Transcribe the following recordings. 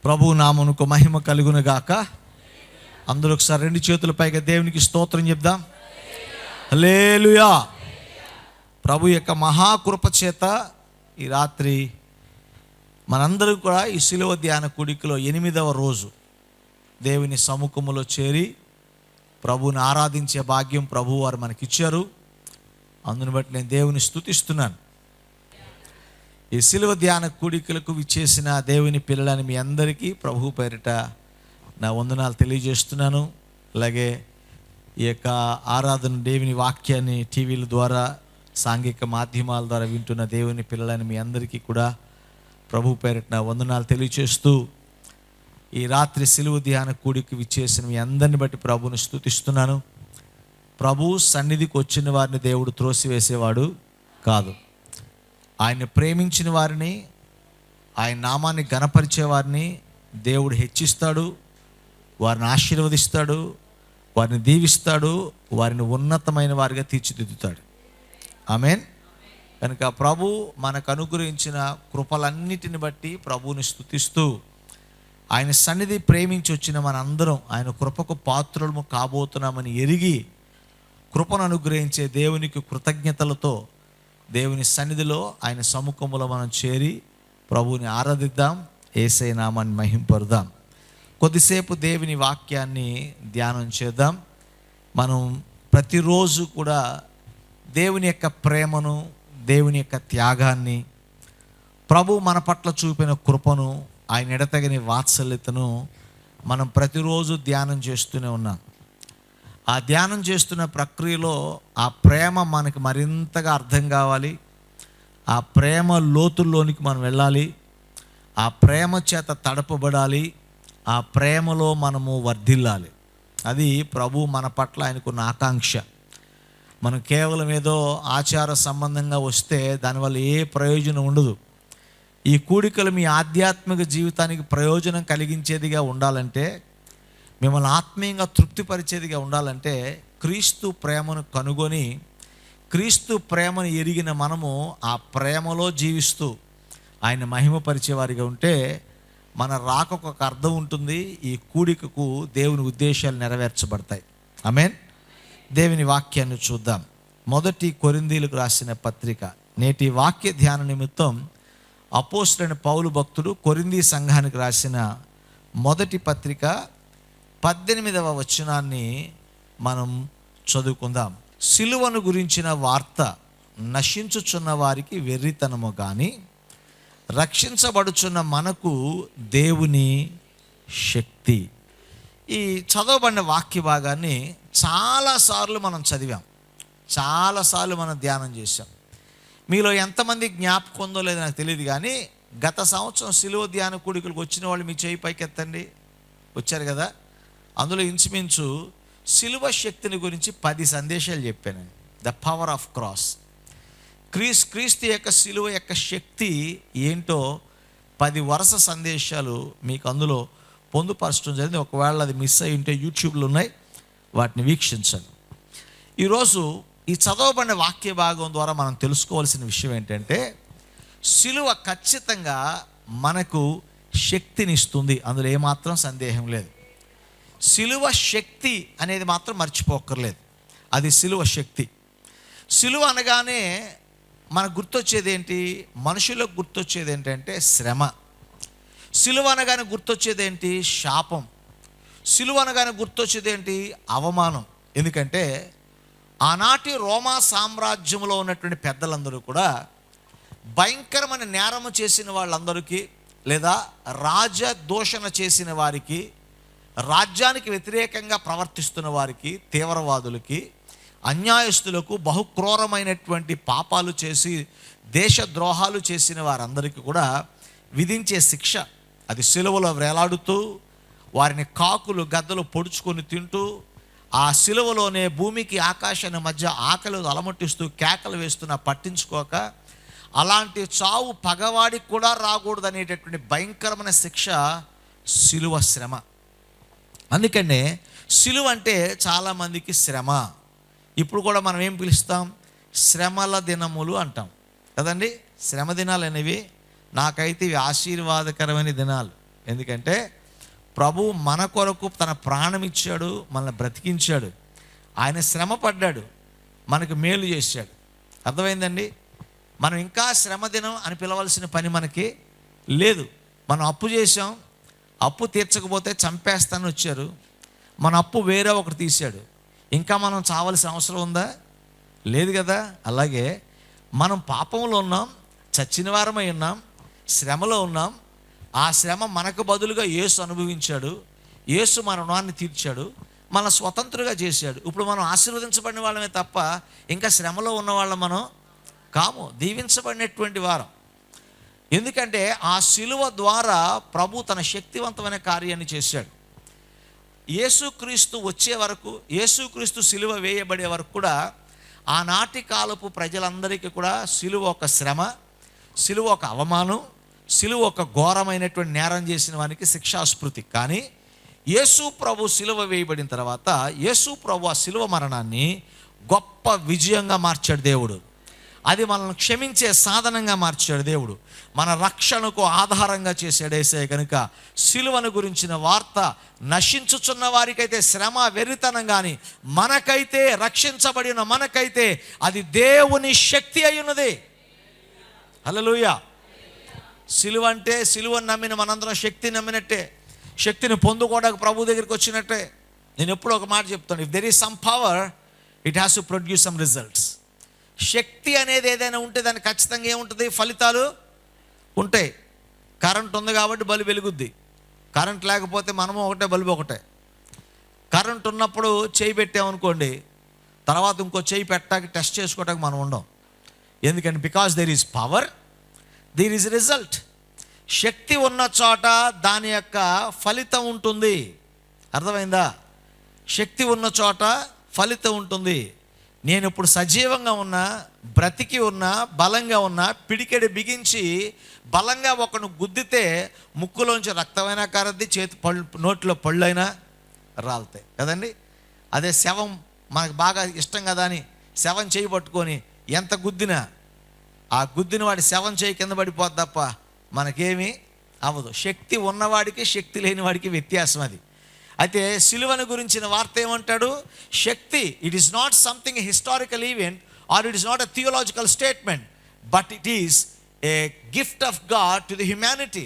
ప్రభువు నామమునకు మహిమ కలుగును గాక. అందరూ ఒకసారి రెండు చేతుల పైగా దేవునికి స్తోత్రం చెప్దాం. హల్లెలూయా. ప్రభు యొక్క మహాకృప చేత ఈ రాత్రి మనందరూ కూడా ఈ శిలువ ధ్యాన కూడికలో 8వ రోజు దేవుని సముఖములో చేరి ప్రభువుని ఆరాధించే భాగ్యం ప్రభు వారు మనకిచ్చారు. అందుని బట్టి నేను దేవుని స్తుతిస్తున్నాను. ఈ శిలువ ధ్యాన కూడికలకు విచ్చేసిన దేవుని పిల్లలని మీ అందరికీ ప్రభు పేరిట నా వందనాలు తెలియజేస్తున్నాను. అలాగే ఈ యొక్క ఆరాధన దేవుని వాక్యాన్ని టీవీల ద్వారా సాంఘిక మాధ్యమాల ద్వారా వింటున్న దేవుని పిల్లలని మీ అందరికీ కూడా ప్రభు పేరిట నా వందనాలు తెలియజేస్తూ ఈ రాత్రి శిలువ ధ్యాన కూడికి విచ్చేసిన మీ అందరిని బట్టి ప్రభువుని స్తుతిస్తున్నాను. ప్రభు సన్నిధికి వచ్చిన వారిని దేవుడు త్రోసివేసేవాడు కాదు. ఆయన ప్రేమించిన వారిని, ఆయన నామాన్ని ఘనపరిచే వారిని దేవుడు హెచ్చిస్తాడు, వారిని ఆశీర్వదిస్తాడు, వారిని దీవిస్తాడు, వారిని ఉన్నతమైన వారిగా తీర్చిదిద్దుతాడు. ఆమేన్. కనుక ప్రభు మనకు అనుగ్రహించిన కృపలన్నిటిని బట్టి ప్రభువుని స్తుతిస్తూ ఆయన సన్నిధి ప్రేమించి వచ్చిన మనందరం ఆయన కృపకు పాత్రులము కాబోతున్నామని ఎరిగి కృపను అనుగ్రహించే దేవునికి కృతజ్ఞతలతో దేవుని సన్నిధిలో ఆయన సముఖములో మనం చేరి ప్రభువుని ఆరాధిద్దాం, యేసయ్య నామాన్ని మహింపరుదాం. కొద్దిసేపు దేవుని వాక్యాన్ని ధ్యానం చేద్దాం. మనం ప్రతిరోజు కూడా దేవుని యొక్క ప్రేమను, దేవుని యొక్క త్యాగాన్ని, ప్రభు మన పట్ల చూపిన కృపను, ఆయన ఎడతగని వాత్సల్యతను మనం ప్రతిరోజు ధ్యానం చేస్తూనే ఉన్నాం. ఆ ధ్యానం చేస్తున్న ప్రక్రియలో ఆ ప్రేమ మనకి మరింతగా అర్థం కావాలి. ఆ ప్రేమ లోతుల్లోనికి మనం వెళ్ళాలి. ఆ ప్రేమ చేత తడపబడాలి. ఆ ప్రేమలో మనము వర్ధిల్లాలి. అది ప్రభు మన పట్ల ఆయనకున్న ఆకాంక్ష. మనం కేవలం ఏదో ఆచార సంబంధంగా వస్తే దానివల్ల ఏ ప్రయోజనం ఉండదు. ఈ కూడికలు మీ ఆధ్యాత్మిక జీవితానికి ప్రయోజనం కలిగించేదిగా ఉండాలంటే, మిమ్మల్ని ఆత్మీయంగా తృప్తిపరిచేదిగా ఉండాలంటే, క్రీస్తు ప్రేమను కనుగొని క్రీస్తు ప్రేమను ఎరిగిన మనము ఆ ప్రేమలో జీవిస్తూ ఆయన మహిమపరిచేవారిగా ఉంటే మన రాకకు ఒక అర్థం ఉంటుంది. ఈ కూడికకు దేవుని ఉద్దేశాలు నెరవేర్చబడతాయి. ఆమేన్. దేవుని వాక్యాన్ని చూద్దాం. 1 కొరింథీయులకు రాసిన పత్రిక. నేటి వాక్య ధ్యాన నిమిత్తం అపోస్తలుడైన పౌలు భక్తుడు కొరింథీ సంఘానికి రాసిన 1 పత్రిక 18వ వచనాన్ని మనం చదువుకుందాం. సిలువను గురించిన వార్త నశించుచున్న వారికి వెర్రితనము కానీ రక్షించబడుచున్న మనకు దేవుని శక్తి. ఈ చదవబడిన వాక్య భాగాన్ని చాలాసార్లు మనం చదివాం, చాలాసార్లు మనం ధ్యానం చేశాం. మీలో ఎంతమంది జ్ఞాపకం ఉందో లేదో నాకు తెలియదు, కానీ గత సంవత్సరం సిలువ ధ్యాన కూడికలకు వచ్చిన వాళ్ళు మీ చేయి పైకెత్తండి. వచ్చారు కదా. అందులో ఇంచుమించు సిలువ శక్తిని గురించి 10 సందేశాలు చెప్పాను. The power of cross. క్రీస్తు యొక్క సిలువ యొక్క శక్తి ఏంటో 10 వరుస సందేశాలు మీకు అందులో పొందుపరచడం జరిగింది. ఒకవేళ అది మిస్ అయి ఉంటే యూట్యూబ్లో ఉన్నాయి, వాటిని వీక్షించండి. ఈరోజు ఈ చదవబడిన వాక్య భాగం ద్వారా మనం తెలుసుకోవాల్సిన విషయం ఏంటంటే, సిలువ ఖచ్చితంగా మనకు శక్తినిస్తుంది. అందులో ఏమాత్రం సందేహం లేదు. సిలువ శక్తి అనేది మాత్రం మర్చిపోక్కర్లేదు. అది సిలువ శక్తి. సిలువ అనగానే మనకు గుర్తొచ్చేది ఏంటి? మనుషులకు గుర్తొచ్చేది ఏంటంటే శ్రమ. సిలువ అనగానే గుర్తొచ్చేది ఏంటి? శాపం. సిలువ అనగానే గుర్తొచ్చేది ఏంటి? అవమానం. ఎందుకంటే ఆనాటి రోమా సామ్రాజ్యంలో ఉన్నటువంటి పెద్దలందరూ కూడా భయంకరమైన నేరము చేసిన వాళ్ళందరికీ, లేదా రాజదూషణ చేసిన వారికి, రాజ్యానికి వ్యతిరేకంగా ప్రవర్తిస్తున్న వారికి, తీవ్రవాదులకి, అన్యాయస్తులకు, బహుక్రూరమైనటువంటి పాపాలు చేసి దేశద్రోహాలు చేసిన వారందరికీ కూడా విధించే శిక్ష. అది సిలువలో వేలాడుతూ వారిని కాకులు గద్దలు పొడుచుకొని తింటూ, ఆ సిలువలోనే భూమికి ఆకాశాన్ని మధ్య ఆకలి అలమటిస్తూ కేకలు వేస్తున్నా పట్టించుకోక, అలాంటి చావు పగవాడికి కూడా రాకూడదు అనేటటువంటి భయంకరమైన శిక్ష సిలువ శ్రమ. అందుకనే సిలువ అంటే చాలామందికి శ్రమ. ఇప్పుడు కూడా మనం ఏం పిలుస్తాం? శ్రమల దినములు అంటాం కదండి. శ్రమ దినాలు అనేవి నాకైతే ఇవి ఆశీర్వాదకరమైన దినాలు. ఎందుకంటే ప్రభు మన కొరకు తన ప్రాణం ఇచ్చాడు, మనల్ని బ్రతికించాడు. ఆయన శ్రమ పడ్డాడు, మనకు మేలు చేశాడు. అర్థమైందండి? మనం ఇంకా శ్రమ దినం అని పిలవాల్సిన పని మనకి లేదు. మనం అప్పు చేసాం, అప్పు తీర్చకపోతే చంపేస్తానని వచ్చారు. మన అప్పు వేరే ఒకటి తీశాడు. ఇంకా మనం చావాల్సిన అవసరం ఉందా? లేదు కదా. అలాగే మనం పాపంలో ఉన్నాం, చచ్చిన వారమై ఉన్నాం, శ్రమలో ఉన్నాం. ఆ శ్రమ మనకు బదులుగా యేసు అనుభవించాడు. యేసు మన రుణాన్ని తీర్చాడు, మన స్వతంత్రుగా చేశాడు. ఇప్పుడు మనం ఆశీర్వదించబడిన వాళ్ళమే తప్ప ఇంకా శ్రమలో ఉన్న వాళ్ళం మనం కాము, దీవించబడినటువంటి వారం. ఎందుకంటే ఆ శిలువ ద్వారా ప్రభు తన శక్తివంతమైన కార్యాన్ని చేశాడు. యేసుక్రీస్తు వచ్చే వరకు, యేసుక్రీస్తు శిలువ వేయబడే వరకు కూడా ఆనాటి కాలపు ప్రజలందరికీ కూడా శిలువ ఒక శ్రమ, శిలువ ఒక అవమానం, శిలువ ఒక ఘోరమైనటువంటి నేరం చేసిన వానికి శిక్షాస్మృతి. కానీ యేసు ప్రభు శిలువ వేయబడిన తర్వాత యేసు ప్రభు ఆ శిలువ మరణాన్ని గొప్ప విజయంగా మార్చాడు దేవుడు. అది మనల్ని క్షమించే సాధనంగా మార్చాడు దేవుడు. మన రక్షణకు ఆధారంగా చేశాడు యేసయ్య. కనుక శిలువను గురించిన వార్త నశించుచున్న వారికైతే శ్రమ, వెర్రితనం, కానీ మనకైతే, రక్షించబడిన మనకైతే అది దేవుని శక్తి అయి ఉన్నది. హల్లెలూయా. శిలువ అంటే, శిలువను నమ్మిన మనందరం శక్తిని నమ్మినట్టే, శక్తిని పొందుకోవడానికి ప్రభు దగ్గరికి వచ్చినట్టే. నేను ఎప్పుడూ ఒక మాట చెప్తాను, if there is some power it has to produce some results. శక్తి అనేది ఏదైనా ఉంటే దానికి ఖచ్చితంగా ఏముంటుంది? ఫలితాలు ఉంటాయి. కరెంట్ ఉంది కాబట్టి బల్బు వెలుగుద్ది. కరెంట్ లేకపోతే మనము ఒకటే, బల్బు ఒకటే. కరెంట్ ఉన్నప్పుడు చేయి పెట్టామనుకోండి, తర్వాత ఇంకో చేయి పెట్టడానికి టెస్ట్ చేసుకోవడానికి మనం ఉండం. ఎందుకంటే because there is power, there is result. శక్తి ఉన్న చోట దాని యొక్క ఫలితం ఉంటుంది. అర్థమైందా? శక్తి ఉన్న చోట ఫలితం ఉంటుంది. నేను ఇప్పుడు సజీవంగా ఉన్నా, బ్రతికి ఉన్నా, బలంగా ఉన్నా, పిడికెడు బిగించి బలంగా ఒకను గుద్దితే ముక్కులోంచి రక్తమైనా కారద్ది, చేతి పళ్ళు, నోట్లో పళ్ళు అయినా రాలుతాయి కదండి. అదే శవం మనకు బాగా ఇష్టం కదా అని శవం చేయి పట్టుకొని ఎంత గుద్దినా ఆ గుద్దిన వాడి శవం చేయి కింద పడిపోద్ది తప్ప మనకేమీ అవ్వదు. శక్తి ఉన్నవాడికి, శక్తి లేని వాడికి వ్యత్యాసం అది. అయితే సిలువను గురించిన వార్త ఏమంటాడు? శక్తి, it is not something historical event or it is not a theological statement, but it is a gift of God to the humanity.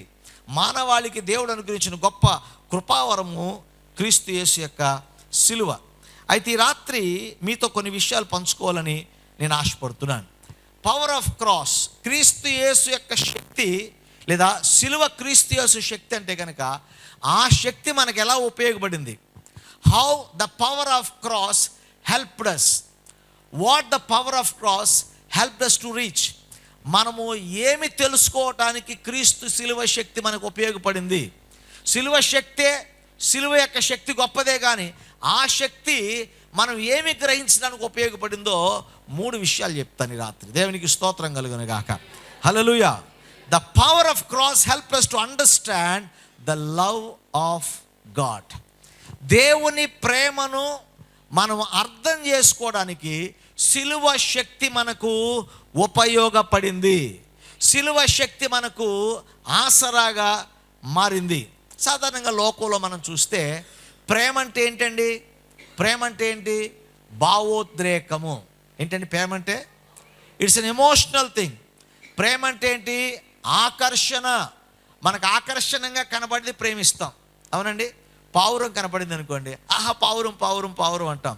మానవాళికి దేవుడు అనుగ్రహించిన గొప్ప కృపావరము క్రీస్తు యేసు యొక్క సిలువ. అయితే ఈ రాత్రి మీతో కొన్ని విషయాలు పంచుకోవాలని నేను ఆశపడుతున్నాను. పవర్ ఆఫ్ క్రాస్, క్రీస్తు యేసు యొక్క శక్తి లేదా సిలువ క్రీస్తు యేసు శక్తి అంటే కనుక ఆ శక్తి మనకు ఎలా ఉపయోగపడింది? How the power of cross helped us, what the power of cross helped us to reach. మనము ఏమి తెలుసుకోవటానికి క్రీస్తు సిలువ శక్తి మనకు ఉపయోగపడింది? సిలువ శక్తే, సిలువ యొక్క శక్తి గొప్పదే, కానీ ఆ శక్తి మనం ఏమి గ్రహించడానికి ఉపయోగపడిందో 3 విషయాలు చెప్తాను ఈ రాత్రి. దేవునికి స్తోత్రం కలుగును గాక. Hallelujah. The power of cross help us to understand the love of God. దేవుని ప్రేమను మనం అర్థం చేసుకోవడానికి సిలువ శక్తి మనకు ఉపయోగపడింది. సిలువ శక్తి మనకు ఆసరాగా మారింది. సాధారణంగా లోకంలో మనం చూస్తే ప్రేమ అంటే ఏంటండి? ప్రేమ అంటే ఏంటి? భావోద్రేకము. ఏంటండి ప్రేమ అంటే? It's an emotional thing. ప్రేమ అంటే ఏంటి? ఆకర్షణ. మనకు ఆకర్షణంగా కనబడింది ప్రేమిస్తాం, అవునండి. పావురం కనపడింది అనుకోండి, ఆహా పావురం పావురం పావురం అంటాం.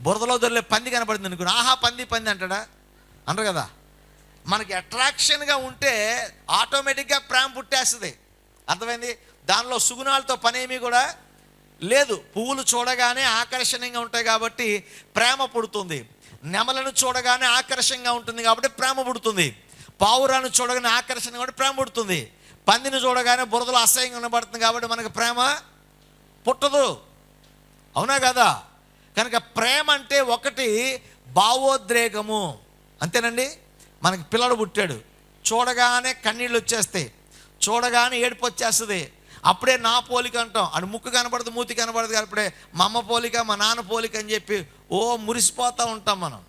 బురదలో దొరికే పంది కనపడింది అనుకోండి, ఆహా పంది పంది అంటాడా? అంటారు కదా. మనకి అట్రాక్షన్గా ఉంటే ఆటోమేటిక్గా ప్రేమ పుట్టేస్తుంది. అర్థమైంది? దానిలో సుగుణాలతో పనేమీ కూడా లేదు. పువ్వులు చూడగానే ఆకర్షణీయంగా ఉంటాయి కాబట్టి ప్రేమ పుడుతుంది. నెమలను చూడగానే ఆకర్షణగా ఉంటుంది కాబట్టి ప్రేమ పుడుతుంది. పావురాన్ని చూడగానే ఆకర్షణ కాబట్టి ప్రేమ పుడుతుంది. పందిని చూడగానే బురదలో అసహ్యంగా కనబడుతుంది కాబట్టి మనకు ప్రేమ పుట్టదు, అవునా కదా? కనుక ప్రేమ అంటే ఒకటి భావోద్రేకము, అంతేనండి. మనకి పిల్లడు పుట్టాడు, చూడగానే కన్నీళ్ళు వచ్చేస్తాయి, చూడగానే ఏడుపు వచ్చేస్తుంది. అప్పుడే నా పోలిక అంటాం. అది ముక్కు కనపడదు, మూతి కనపడదు, అప్పుడే మా అమ్మ పోలిక, మా నాన్న పోలిక అని చెప్పి మురిసిపోతూ ఉంటాం మనం,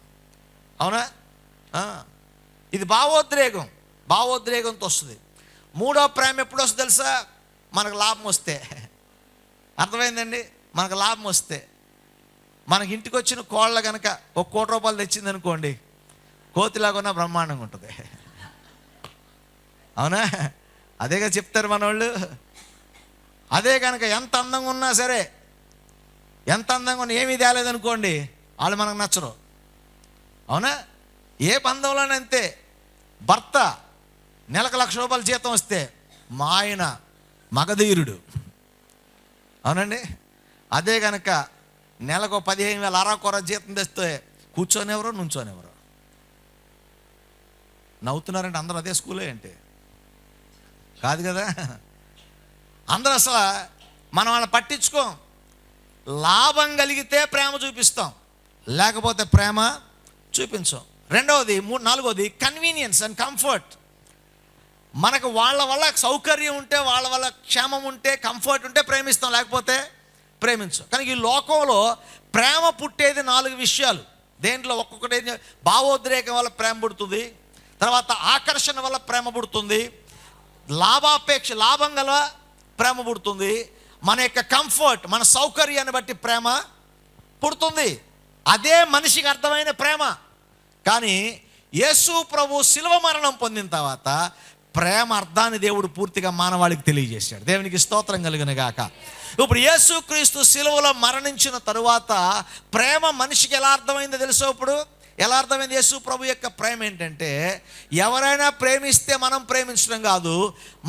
అవునా? ఇది భావోద్రేకం, భావోద్రేకంతో వస్తుంది. 3వ ప్రేమ ఎప్పుడు వస్తుంది తెలుసా? మనకు లాభం వస్తే, అర్థమైందండి, మనకు లాభం వస్తే, మనకి ఇంటికి వచ్చిన కోళ్ళ కనుక ఒక ₹1,00,00,000 తెచ్చింది అనుకోండి, కోతిలాగా బ్రహ్మాండంగా ఉంటుంది. అవునా? అదేగా చెప్తారు మనోళ్ళు. అదే కనుక ఎంత అందంగా ఉన్నా సరే, ఎంత అందంగా ఉన్నా ఏమీ తేలేదనుకోండి, వాళ్ళు మనకు నచ్చరు. అవునా? ఏ బంధంలోనంతే. భర్త నెలకు ₹1,00,000 జీతం వస్తే మా ఆయన మగధీరుడు. అవునండి? అదే కనుక నెలకు 15,000 అరాకొర జీతం తెస్తే కూర్చోనేవరు, నుంచోనేవరు. నవ్వుతున్నారంటే అందరూ అదే స్కూలే ఏంటి? కాదు కదా. అందరూ అసలు మనం వాళ్ళని పట్టించుకోం. లాభం కలిగితే ప్రేమ చూపిస్తాం, లేకపోతే ప్రేమ చూపించాం. నాలుగవది కన్వీనియన్స్ అండ్ కంఫర్ట్. మనకు వాళ్ళ వల్ల సౌకర్యం ఉంటే, వాళ్ళ వల్ల క్షేమం ఉంటే, కంఫర్ట్ ఉంటే ప్రేమిస్తాం, లేకపోతే ప్రేమించాం. కానీ ఈ లోకంలో ప్రేమ పుట్టేది 4 విషయాలు. దేంట్లో ఒక్కొక్కటి భావోద్రేకం వల్ల ప్రేమ పుడుతుంది, తర్వాత ఆకర్షణ వల్ల ప్రేమ పుడుతుంది, లాభం గల ప్రేమ పుడుతుంది, మన యొక్క కంఫర్ట్, మన సౌకర్యాన్ని బట్టి ప్రేమ పుడుతుంది. అదే మనిషికి అర్థమైన ప్రేమ. కానీ యేసు ప్రభు శిలువ మరణం పొందిన తర్వాత ప్రేమ అర్థాన్ని దేవుడు పూర్తిగా మానవాళికి తెలియజేశాడు. దేవునికి స్తోత్రం కలుగును గాక. ఇప్పుడు యేసుక్రీస్తు శిలువలో మరణించిన తరువాత ప్రేమ మనిషికి ఎలా అర్థమైందో తెలుసో. ఇప్పుడు ఎలా అర్థమైంది? యేసు ప్రభు యొక్క ప్రేమ ఏంటంటే, ఎవరైనా ప్రేమిస్తే మనం ప్రేమించడం కాదు,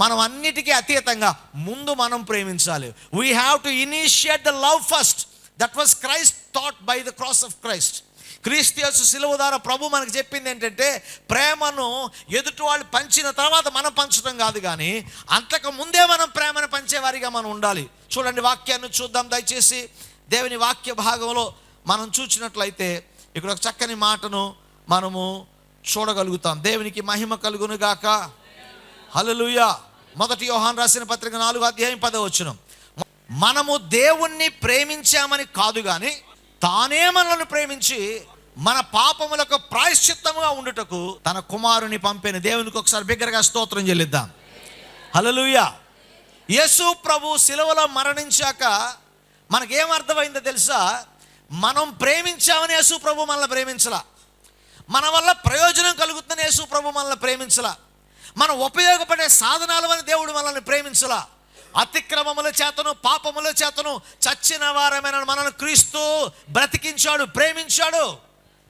మనం అన్నిటికీ అతీతంగా ముందు మనం ప్రేమించాలి. We have to initiate the love first. That was Christ taught by the cross of Christ. క్రీస్తు యేసు శిలువ ద్వారా ప్రభు మనకు చెప్పింది ఏంటంటే, ప్రేమను ఎదుటి వాళ్ళు పంచిన తర్వాత మనం పంచడం కాదు, కానీ అంతకు ముందే మనం ప్రేమను పంచేవారిగా మనం ఉండాలి. చూడండి, వాక్యాన్ని చూద్దాం దయచేసి. దేవుని వాక్య భాగంలో మనం చూసినట్లయితే ఇక్కడ ఒక చక్కని మాటను మనము చూడగలుగుతాం. దేవునికి మహిమ కలుగును గాక. హల్లెలూయా. 1 యోహాను రాసిన పత్రిక 4వ అధ్యాయం 10వ వచనం. మనము దేవుణ్ణి ప్రేమించామని కాదు, కానీ తానే మనల్ని ప్రేమించి మన పాపములకు ప్రాయశ్చిత్తముగా ఉండుటకు తన కుమారుని పంపిన. దేవునికి ఒకసారి బిగ్గరగా స్తోత్రం చెల్లిద్దాం. హల్లెలూయా. యేసు ప్రభు శిలువలో మరణించాక మనకేమర్థమైందో తెలుసా? మనం ప్రేమించామని యేసు ప్రభు మనల్ని ప్రేమించలా. మన వల్ల ప్రయోజనం కలుగుతుందని యేసు ప్రభు మనల్ని ప్రేమించలా. మనం ఉపయోగపడే సాధనాలు అని దేవుడు మనల్ని ప్రేమించలా. అతిక్రమముల చేతను పాపముల చేతను చచ్చిన వారమైన మనల్ని క్రీస్తు బ్రతికించాడు, ప్రేమించాడు.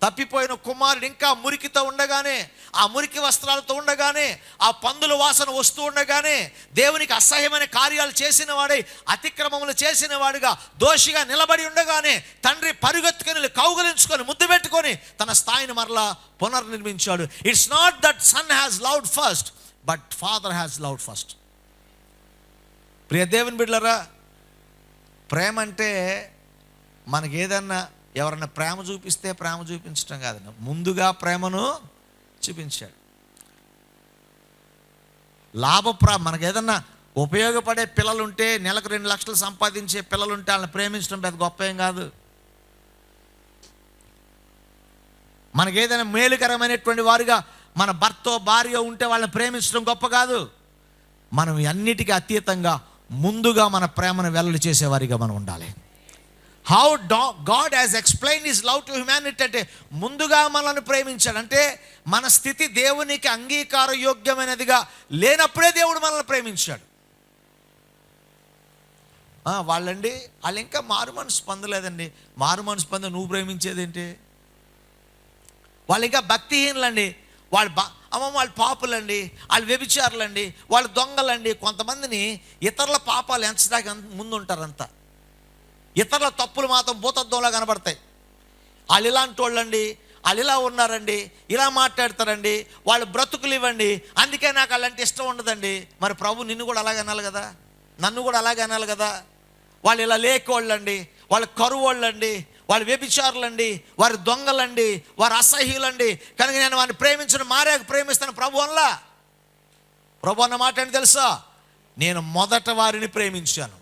తప్పిపోయిన కుమారుడు ఇంకా మురికితో ఉండగానే, ఆ మురికి వస్త్రాలతో ఉండగానే, ఆ పందుల వాసన వస్తూ ఉండగానే, దేవునికి అసహ్యమైన కార్యాలు చేసిన వాడై అతిక్రమములు చేసిన వాడిగా దోషిగా నిలబడి ఉండగానే తండ్రి పరుగెత్తుకొని కౌగిలించుకొని ముద్దు పెట్టుకొని తన స్థాయిని మరలా పునర్నిర్మించాడు. It's not that son has loved first, but father has loved first. ప్రియ దేవుని బిడ్డలారా, ప్రేమ అంటే మనకి ఏదన్నా ఎవరన్నా ప్రేమ చూపిస్తే ప్రేమ చూపించడం కాదన్న, ముందుగా ప్రేమను చూపించాడు. మనకు ఏదన్నా ఉపయోగపడే పిల్లలు ఉంటే, నెలకు 2 లక్షలు సంపాదించే పిల్లలు ఉంటే వాళ్ళని ప్రేమించడం పెద్ద గొప్ప ఏం కాదు. మనకేదైనా మేలుకరమైనటువంటి వారుగా మన భర్త భార్య ఉంటే వాళ్ళని ప్రేమించడం గొప్ప కాదు. మనం అన్నిటికీ అతీతంగా ముందుగా మన ప్రేమను వెల్లడి చేసేవారిగా మనం ఉండాలి. How God has explain his love to humanity అంటే, ముందుగా మనల్ని ప్రేమించాడు. అంటే మన స్థితి దేవునికి అంగీకార యోగ్యమైనదిగా లేనప్పుడే దేవుడు మనల్ని ప్రేమించాడు. వాళ్ళు ఇంకా మారు మనసు పొందలేదండి. మారు మనసు పొంద నువ్వు ప్రేమించేదేంటి? వాళ్ళు ఇంకా భక్తిహీనులండి. వాళ్ళు పాపులండి, వాళ్ళు వ్యభిచారులండి, వాళ్ళు దొంగలండి. కొంతమందిని ఇతరుల పాపాలు ఎంచడానికి ముందు ఉంటారంతా. ఇతరుల తప్పులు మాత్రం భూతద్దంలా కనబడతాయి. వాళ్ళు ఇలాంటి వాళ్ళండి, వాళ్ళు ఇలా ఉన్నారండి, ఇలా మాట్లాడతారండి, వాళ్ళు బ్రతుకులు ఇవ్వండి, అందుకే నాకు అలాంటి ఇష్టం ఉండదండి. మరి ప్రభు నిన్ను కూడా అలాగే అనాలి కదా, నన్ను కూడా అలాగే అనాలి కదా. వాళ్ళు ఇలా లేకోళ్ళండి, వాళ్ళు కరువోళ్ళండి, వాళ్ళు వ్యభిచారులండి, వారి దొంగలండి, వారు అసహ్యులండి, కనుక నేను వారిని ప్రేమించడం మారాక ప్రేమిస్తాను ప్రభు అనలా. ప్రభు అన్న మాట ఏంటి తెలుసా? నేను మొదట వారిని ప్రేమించాను,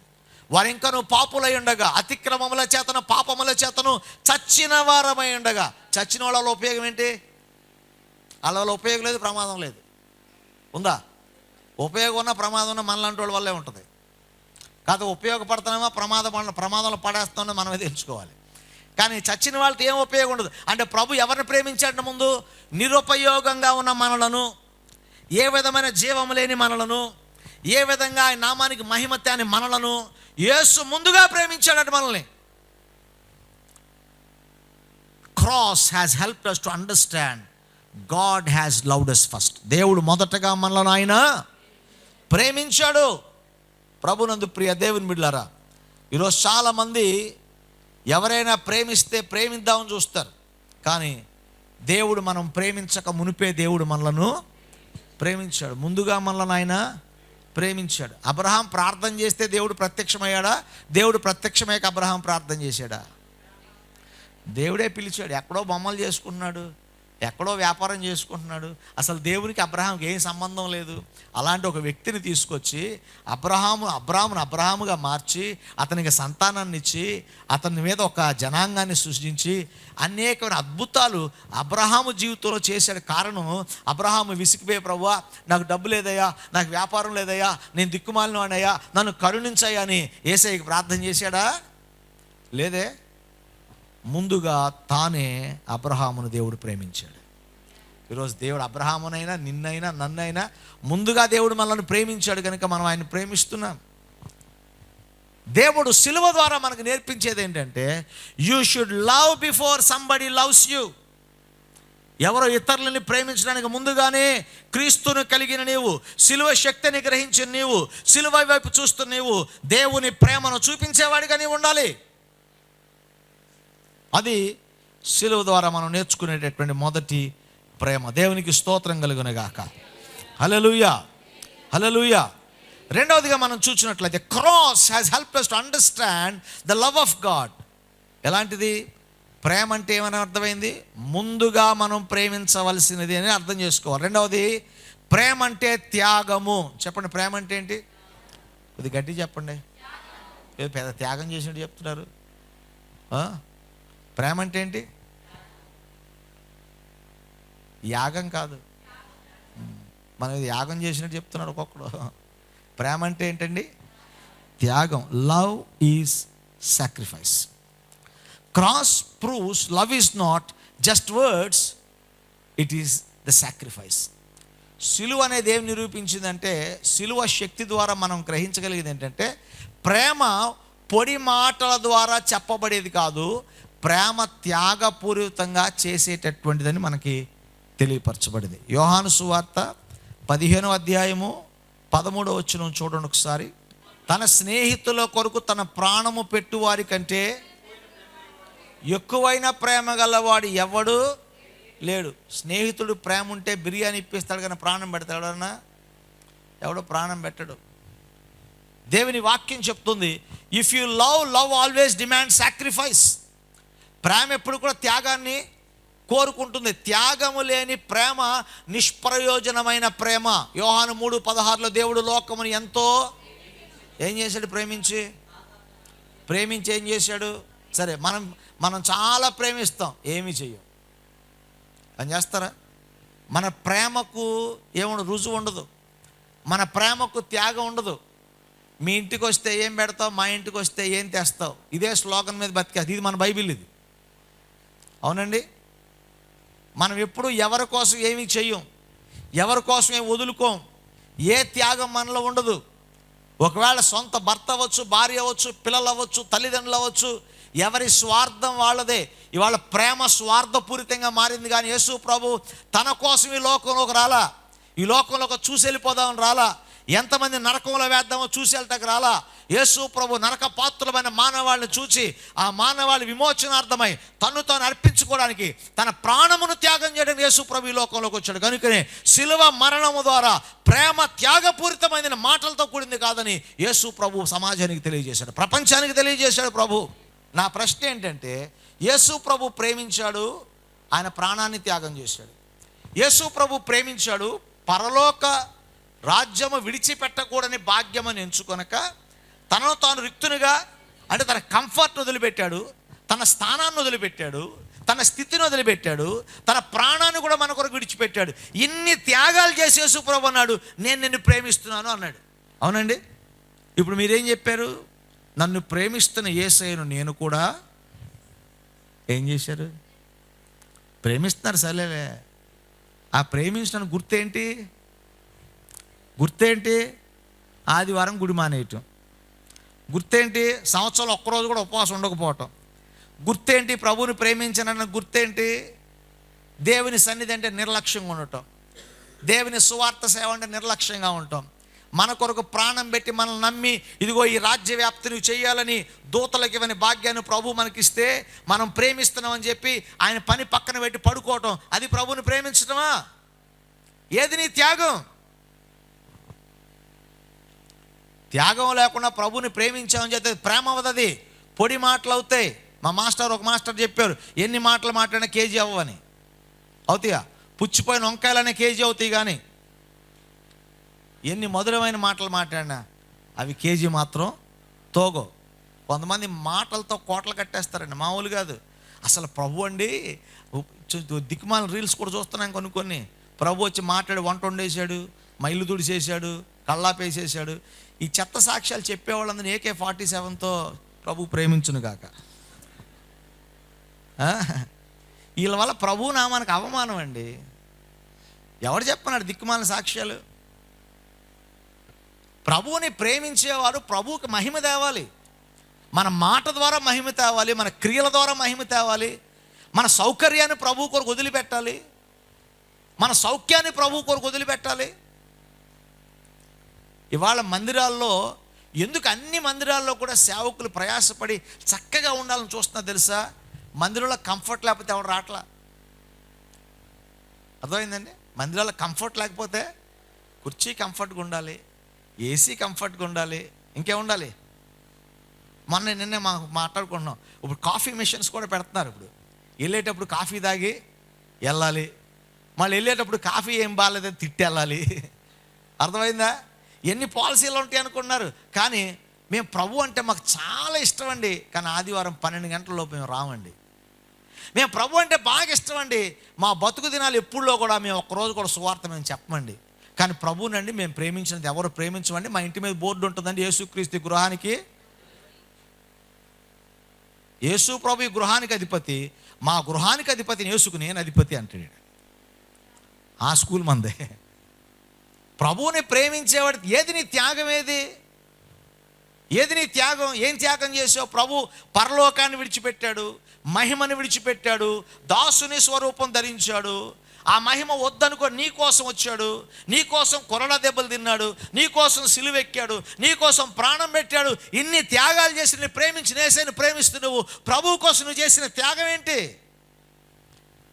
వారు ఇంకా నువ్వు పాపులై ఉండగా, అతిక్రమముల చేతను పాపముల చేతను చచ్చిన వారమై ఉండగా. చచ్చిన వాళ్ళ ఉపయోగం ఏంటి? వాళ్ళ ఉపయోగం లేదు, ప్రమాదం లేదు. ఉందా? ఉపయోగం ఉన్న ప్రమాదం ఉన్న మనలాంటి వాళ్ళ వల్లే ఉంటుంది. కాదు ఉపయోగపడుతున్నామా ప్రమాదంలో పడేస్తామో మనమే తెలుసుకోవాలి. కానీ చచ్చిన వాళ్ళతో ఏం ఉపయోగం ఉండదు. అంటే ప్రభు ఎవరిని ప్రేమించాడంటే ముందు నిరుపయోగంగా ఉన్న మనలను, ఏ విధమైన జీవం లేని మనలను, ఏ విధంగా ఆయన నామానికి మహిమ తేని మనలను యేసు ముందుగా ప్రేమించాడట మనల్ని. Cross has helped us to understand God has loved us first. దేవుడు మొదటగా మనలను ఆయన ప్రేమించాడు. ప్రభునందు ప్రియ దేవుని బిడ్డలారా, ఈరోజు చాలామంది ఎవరైనా ప్రేమిస్తే ప్రేమిద్దామని చూస్తారు. కానీ దేవుడు మనం ప్రేమించక మునిపే దేవుడు మనలను ప్రేమించాడు. ముందుగా మనలను ఆయన ప్రేమించాడు. అబ్రహాం ప్రార్థన చేస్తే దేవుడు ప్రత్యక్షమయ్యాడా? దేవుడు ప్రత్యక్షమయ్యాక అబ్రహాం ప్రార్థన చేశాడా? దేవుడే పిలిచాడు. ఎక్కడో బొమ్మలు చేసుకుంటున్నాడు, ఎక్కడో వ్యాపారం చేసుకుంటున్నాడు. అసలు దేవునికి అబ్రహాంకి ఏం సంబంధం లేదు. అలాంటి ఒక వ్యక్తిని తీసుకొచ్చి అబ్రహాముగా మార్చి అతనికి సంతానాన్ని ఇచ్చి అతని మీద ఒక జనాంగాన్ని సృష్టించి అనేకమైన అద్భుతాలు అబ్రహాము జీవితంలో చేశాడు. కారణం అబ్రహాము విసిగిపోయే, ప్రభువా నాకు డబ్బు లేదయ్యా, నాకు వ్యాపారం లేదయ్యా, నేను దిక్కుమాలిన వాడినయ్యా, నన్ను కరుణించయ్యా అని యేసయ్యకి ప్రార్థన చేశాడా? లేదే. ముందుగా తానే అబ్రహామును దేవుడు ప్రేమించాడు. ఈరోజు దేవుడు అబ్రహామునైనా నిన్నైనా నన్నైనా ముందుగా దేవుడు మనల్ని ప్రేమించాడు కనుక మనం ఆయన ప్రేమిస్తున్నాం. దేవుడు సిలువ ద్వారా మనకు నేర్పించేది ఏంటంటే you should love before somebody loves you. ఎవరో ఇతరులని ప్రేమించడానికి ముందుగానే క్రీస్తును కలిగిన నీవు, సిలువ శక్తిని గ్రహించిన నీవు, సిలువ వైపు చూస్తున్న నీవు దేవుని ప్రేమను చూపించేవాడిగా నీవు ఉండాలి. అది సిలువ ద్వారా మనం నేర్చుకునేటటువంటి మొదటి ప్రేమ. దేవునికి స్తోత్రం కలుగునుగాక. హల్లెలూయా, హల్లెలూయా. రెండవదిగా మనం చూసినట్లయితే cross has helped us to understand the love of God. ఎలాంటిది? ప్రేమ అంటే ఏమని అర్థమైంది? ముందుగా మనం ప్రేమించవలసినది అని అర్థం చేసుకోవాలి. రెండవది, ప్రేమ అంటే త్యాగము. చెప్పండి, ప్రేమ అంటే ఏంటి? ఇది గట్టి చెప్పండి. ఏదో పెద్ద త్యాగం చేసినట్టు చెప్తున్నారు. ప్రేమ అంటే ఏంటి? యాగం కాదు, మనం ఇది యాగం చేసినట్టు చెప్తున్నాడు ఒక్కొక్కడు. ప్రేమ అంటే ఏంటండి? త్యాగం. Love is sacrifice. Cross proves love is not just words, it is the sacrifice. సిలువ అనేది ఏం నిరూపించిందంటే, సిలువ శక్తి ద్వారా మనం గ్రహించగలిగేది ఏంటంటే ప్రేమ పొడి మాటల ద్వారా చెప్పబడేది కాదు, ప్రేమ త్యాగపూరితంగా చేసేటటువంటిదని మనకి తెలియపరచబడింది. యోహాను సువార్త 15వ అధ్యాయము 13వ వచనం చూడండి ఒకసారి. తన స్నేహితుల కొరకు తన ప్రాణము పెట్టువారి కంటే ఎక్కువైన ప్రేమ గలవాడు ఎవడు లేడు. స్నేహితుడు ప్రేమ ఉంటే బిర్యానీ ఇప్పిస్తాడు కానీ ప్రాణం పెడతాడు అన్నా? ఎవడో ప్రాణం పెట్టడు. దేవుని వాక్యం చెప్తుంది, if you love always demand sacrifice. ప్రేమ ఎప్పుడు కూడా త్యాగాన్ని కోరుకుంటుంది. త్యాగము లేని ప్రేమ నిష్ప్రయోజనమైన ప్రేమ. యోహాను 3:16 దేవుడు లోకమును ఎంతో ఏం చేశాడు? ప్రేమించి ఏం చేశాడు? సరే, మనం చాలా ప్రేమిస్తాం, ఏమీ చెయ్యం. అని చేస్తారా? మన ప్రేమకు ఏముండదు, రుజువు ఉండదు. మన ప్రేమకు త్యాగం ఉండదు. మీ ఇంటికి వస్తే ఏం పెడతావు, మా ఇంటికి వస్తే ఏం తెస్తావు, ఇదే స్లోగన్ మీద బతికేది. ఇది మన బైబిల్. ఇది అవునండి. మనం ఎప్పుడు ఎవరి కోసం ఏమీ చెయ్యం, ఎవరి కోసం ఏమి వదులుకోం, ఏ త్యాగం మనలో ఉండదు. ఒకవేళ సొంత భర్త అవ్వచ్చు, భార్య అవ్వచ్చు, పిల్లలు అవ్వచ్చు, తల్లిదండ్రులు అవ్వచ్చు, ఎవరి స్వార్థం వాళ్ళదే. ఇవాళ ప్రేమ స్వార్థపూరితంగా మారింది. కానీ యేసు ప్రభు తన కోసం ఈ లోకంలోకి రాలా, ఈ లోకంలోకి చూసి వెళ్ళిపోదామని రాలా, ఎంతమంది నరకంలో వేద్దామో చూసి వెళ్ళటానికి రాలా. యేసు ప్రభు నరక పాత్రులమైన మానవాళ్ళని చూసి ఆ మానవాళి విమోచనార్థమై తను తాను అర్పించుకోవడానికి తన ప్రాణమును త్యాగం చేయడానికి యేసు ప్రభు ఈ లోకంలోకి వచ్చాడు. కనుకనే శిలువ మరణము ద్వారా ప్రేమ త్యాగపూరితమైన మాటలతో కూడింది కాదని యేసు ప్రభు సమాజానికి తెలియజేశాడు, ప్రపంచానికి తెలియజేశాడు ప్రభు. నా ప్రశ్న ఏంటంటే, యేసు ప్రభు ప్రేమించాడు, ఆయన ప్రాణాన్ని త్యాగం చేశాడు. యేసు ప్రభు ప్రేమించాడు, పరలోక రాజ్యము విడిచిపెట్టకూడని భాగ్యమని ఎంచుకొనక తనను తాను రిక్తునిగా, అంటే తన కంఫర్ట్ వదిలిపెట్టాడు, తన స్థానాన్ని వదిలిపెట్టాడు, తన స్థితిని వదిలిపెట్టాడు, తన ప్రాణాన్ని కూడా మన కొరకు విడిచిపెట్టాడు. ఇన్ని త్యాగాలు చేసి యేసు ప్రభు అన్నాడు, నేను నిన్ను ప్రేమిస్తున్నాను అన్నాడు. అవునండి. ఇప్పుడు మీరేం చెప్పారు? నన్ను ప్రేమిస్తున్న యేసయ్యను నేను కూడా ఏం చేశారు? ప్రేమిస్తున్నారు సరేలే. ఆ ప్రేమించడం గుర్తేంటి? ఆదివారం గుడి మానేయటం. గుర్తేంటి? సంవత్సరంలో ఒక్కరోజు కూడా ఉపవాసం ఉండకపోవటం. గుర్తేంటి? ప్రభువుని ప్రేమించానన్న గుర్తేంటి? దేవుని సన్నిధి అంటే నిర్లక్ష్యంగా ఉండటం, దేవుని సువార్త సేవ అంటే నిర్లక్ష్యంగా ఉండటం, మన కొరకు ప్రాణం పెట్టి మనల్ని నమ్మి ఇదిగో ఈ రాజ్య వ్యాప్తిని చేయాలని దూతలకు ఇవ్వని భాగ్యాన్ని ప్రభు మనకిస్తే మనం ప్రేమిస్తున్నామని చెప్పి ఆయన పని పక్కన పెట్టి పడుకోవటం, అది ప్రభువుని ప్రేమించటమా? ఏది నీ త్యాగం? త్యాగం లేకుండా ప్రభువుని ప్రేమించామని చెప్తే ప్రేమ అవుతుంది, పొడి మాటలు అవుతాయి. ఒక మాస్టర్ చెప్పారు, ఎన్ని మాటలు మాట్లాడినా కేజీ అవ్వని. అవుతాయా? పుచ్చిపోయిన వంకాయలనే కేజీ అవుతాయి, కానీ ఎన్ని మధురమైన మాటలు మాట్లాడినా అవి కేజీ మాత్రం తోగో. కొంతమంది మాటలతో కోటలు కట్టేస్తారండి, మామూలు కాదు. అసలు ప్రభు అండి, దిక్కుమాల రీల్స్ కూడా చూస్తున్నాం కొన్ని. ప్రభు వచ్చి మాట్లాడి వంట వండేసాడు, మైలు తుడిచేసాడు, కళ్ళాపేసేసాడు. ఈ చెత్త సాక్ష్యాలు చెప్పేవాళ్ళందరినీ AK-47తో ప్రభు ప్రేమించును గాక. వీళ్ళ వల్ల ప్రభు నామానికి అవమానం అండి. ఎవరు చెప్పన్నాడు దిక్కుమాల సాక్ష్యాలు? ప్రభువుని ప్రేమించేవారు ప్రభువుకి మహిమ తేవాలి. మన మాట ద్వారా మహిమ తేవాలి, మన క్రియల ద్వారా మహిమ తేవాలి. మన సౌకర్యాన్ని ప్రభు కొరకు వదిలిపెట్టాలి, మన సౌఖ్యాన్ని ప్రభు కొరకు వదిలిపెట్టాలి. ఇవాళ మందిరాల్లో ఎందుకు అన్ని మందిరాల్లో కూడా సేవకులు ప్రయాసపడి చక్కగా ఉండాలని చూస్తున్నా తెలుసా? మందిరంలో కంఫర్ట్ లేకపోతే ఎవరు రావట్లా. అర్థమైందండి? మందిరాల్లో కంఫర్ట్ లేకపోతే కుర్చీ కంఫర్ట్గా ఉండాలి, ఏసీ కంఫర్ట్గా ఉండాలి, ఇంకేముండాలి? నిన్నే మాట్లాడుకుంటున్నాం. ఇప్పుడు కాఫీ మిషన్స్ కూడా పెడుతున్నారు. ఇప్పుడు వెళ్ళేటప్పుడు కాఫీ తాగి వెళ్ళాలి, మళ్ళీ వెళ్ళేటప్పుడు కాఫీ ఏం బాగాలేదని తిట్టి వెళ్ళాలి. అర్థమైందా? ఎన్ని పాలసీలు ఉంటాయి అనుకున్నారు. కానీ మేము ప్రభు అంటే మాకు చాలా ఇష్టం అండి, కానీ ఆదివారం 12 గంటల లోపు మేము రామండి. మేము ప్రభు అంటే బాగా ఇష్టం అండి, మా బతుకు దినాలు ఎప్పుడులో కూడా మేము ఒక్కరోజు కూడా సువార్త మేము చెప్పమండి. కానీ ప్రభువునండి మేము ప్రేమించినది ఎవరు ప్రేమించమండి. మా ఇంటి మీద బోర్డు ఉంటుందండి, యేసుక్రీస్తు గృహానికి, యేసు ప్రభు ఈ గృహానికి అధిపతి, మా గృహానికి అధిపతిని యేసుకు నేను అధిపతి అంటాడు. ఆ స్కూల్ మందే. ప్రభువుని ప్రేమించేవాడు. ఏది నీ త్యాగం? ఏది నీ త్యాగం? ఏం త్యాగం చేసావు? ప్రభు పరలోకాన్ని విడిచిపెట్టాడు, మహిమను విడిచిపెట్టాడు, దాసుని స్వరూపం ధరించాడు. ఆ మహిమ వద్దనుకో నీ కోసం వచ్చాడు, నీ కోసం కొరడా దెబ్బలు తిన్నాడు, నీ కోసం సిలువెక్కాడు, నీ కోసం ప్రాణం పెట్టాడు. ఇన్ని త్యాగాలు చేసి నీ నేసేని ప్రేమిస్తూ నువ్వు ప్రభువు కోసం నువ్వు చేసిన త్యాగం ఏంటి?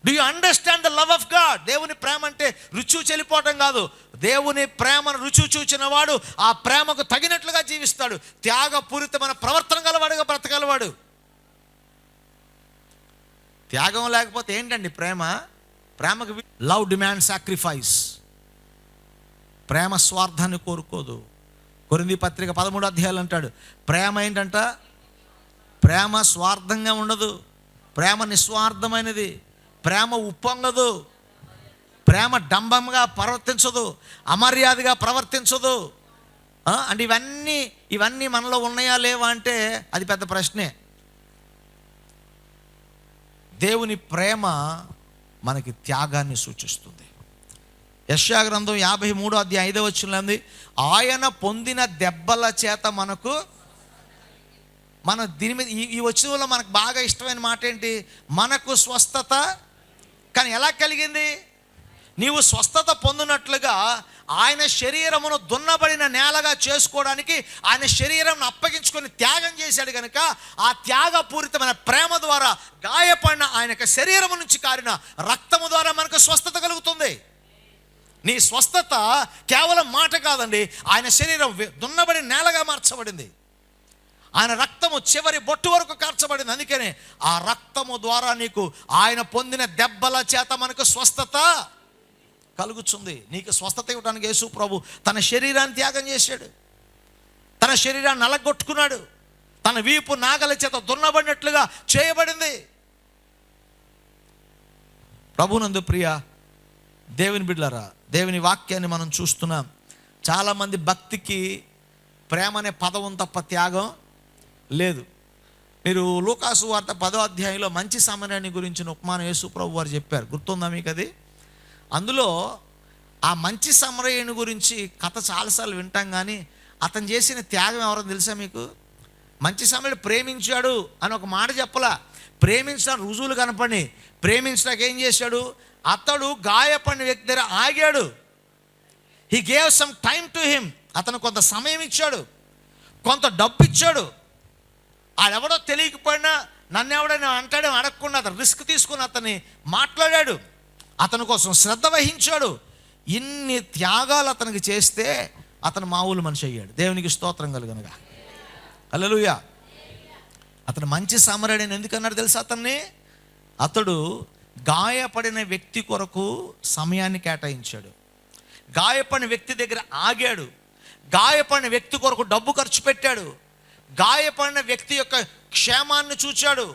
Do you understand the love of God? దేవుని ప్రేమ అంటే రుచి చెల్లిపోవటం కాదు. దేవుని ప్రేమను రుచి చూచిన వాడు ఆ ప్రేమకు తగినట్లుగా జీవిస్తాడు. త్యాగపూరితమైన ప్రవర్తన గలవాడుగా బ్రతగలవాడు. త్యాగం లేకపోతే ఏంటండి ప్రేమ? ప్రేమకు లవ్ డిమాండ్ సాక్రిఫైస్. ప్రేమ స్వార్థాన్ని కోరుకోదు. కొరింథీ పత్రిక 13వ అధ్యాయం అంటాడు, ప్రేమ ఏంటంట? ప్రేమ స్వార్థంగా ఉండదు, ప్రేమ నిస్వార్థమైనది, ప్రేమ ఉప్పొంగదు, ప్రేమ డంబంగా ప్రవర్తించదు, అమర్యాదగా ప్రవర్తించదు. అంటే ఇవన్నీ మనలో ఉన్నాయా లేవా అంటే అది పెద్ద ప్రశ్నే. దేవుని ప్రేమ మనకి త్యాగాన్ని సూచిస్తుంది. యెషయా గ్రంథం 53వ అధ్యాయం 5వ వచనంలో ఉంది, ఆయన పొందిన దెబ్బల చేత మనకు, మన దీని మీద ఈ వచనంలో మనకు బాగా ఇష్టమైన మాట ఏంటి? మనకు స్వస్థత. కానీ ఎలా కలిగింది? నీవు స్వస్థత పొందినట్లుగా ఆయన శరీరమును దున్నబడిన నేలగా చేసుకోవడానికి ఆయన శరీరం అప్పగించుకొని త్యాగం చేశాడు కనుక ఆ త్యాగపూరితమైన ప్రేమ ద్వారా గాయపడిన ఆయన శరీరము నుంచి కారిన రక్తము ద్వారా మనకు స్వస్థత కలుగుతుంది. నీ స్వస్థత కేవలం మాట కాదండి, ఆయన శరీరం దున్నబడిన నేలగా మార్చబడింది, ఆయన రక్తము చివరి బొట్టు వరకు కార్చబడింది. అందుకనే ఆ రక్తము ద్వారా నీకు ఆయన పొందిన దెబ్బల చేత మనకు స్వస్థత కలుగుతుంది. నీకు స్వస్థత ఇవ్వడానికి యేసు ప్రభు తన శరీరాన్ని త్యాగం చేశాడు, తన శరీరాన్ని నలగొట్టుకున్నాడు, తన వీపు నాగల చేత దున్నబడినట్లుగా చేయబడింది. ప్రభునందు ప్రియ దేవుని బిడ్డలారా, దేవుని వాక్యాన్ని మనం చూస్తున్నాం. చాలామంది భక్తికి ప్రేమ అనే పదం తప్ప త్యాగం లేదు. మీరు లూకాసు వార్త 10వ అధ్యాయంలో మంచి సమరయుని గురించిన ఉపమానం యేసు ప్రభు వారు చెప్పారు, గుర్తుందా మీకు అది? అందులో ఆ మంచి సమరయుని గురించి కథ చాలాసార్లు వింటాం, కానీ అతను చేసిన త్యాగం ఎవరో తెలుసా మీకు? మంచి సమరయుడు ప్రేమించాడు అని ఒక మాట చెప్పలా, ప్రేమించడానికి రుజువులు కనపడి ప్రేమించడానికి ఏం చేశాడు? అతడు గాయపడిన వ్యక్తి దగ్గర ఆగాడు. He gave some time to him. అతను కొంత సమయం ఇచ్చాడు, కొంత డబ్బు ఇచ్చాడు. ఆడెవడో తెలియకపోయినా నన్ను ఎవడైనా అంటాడో అడగకుండా అతను రిస్క్ తీసుకుని అతన్ని మాట్లాడాడు, అతని కోసం శ్రద్ధ వహించాడు. ఇన్ని త్యాగాలు అతనికి చేస్తే అతను మామూలు మనిషి అయ్యాడు. దేవునికి స్తోత్రం కలుగునుగా. హల్లెలూయా. అతను మంచి సమరయుడని ఎందుకన్నాడు తెలుసా? అతడు గాయపడిన వ్యక్తి కొరకు సమయాన్ని కేటాయించాడు, గాయపడిన వ్యక్తి దగ్గర ఆగాడు, గాయపడిన వ్యక్తి కొరకు డబ్బు ఖర్చు పెట్టాడు, గాయపడిన వ్యక్తి యొక్క క్షేమాన్ని చూచాడు.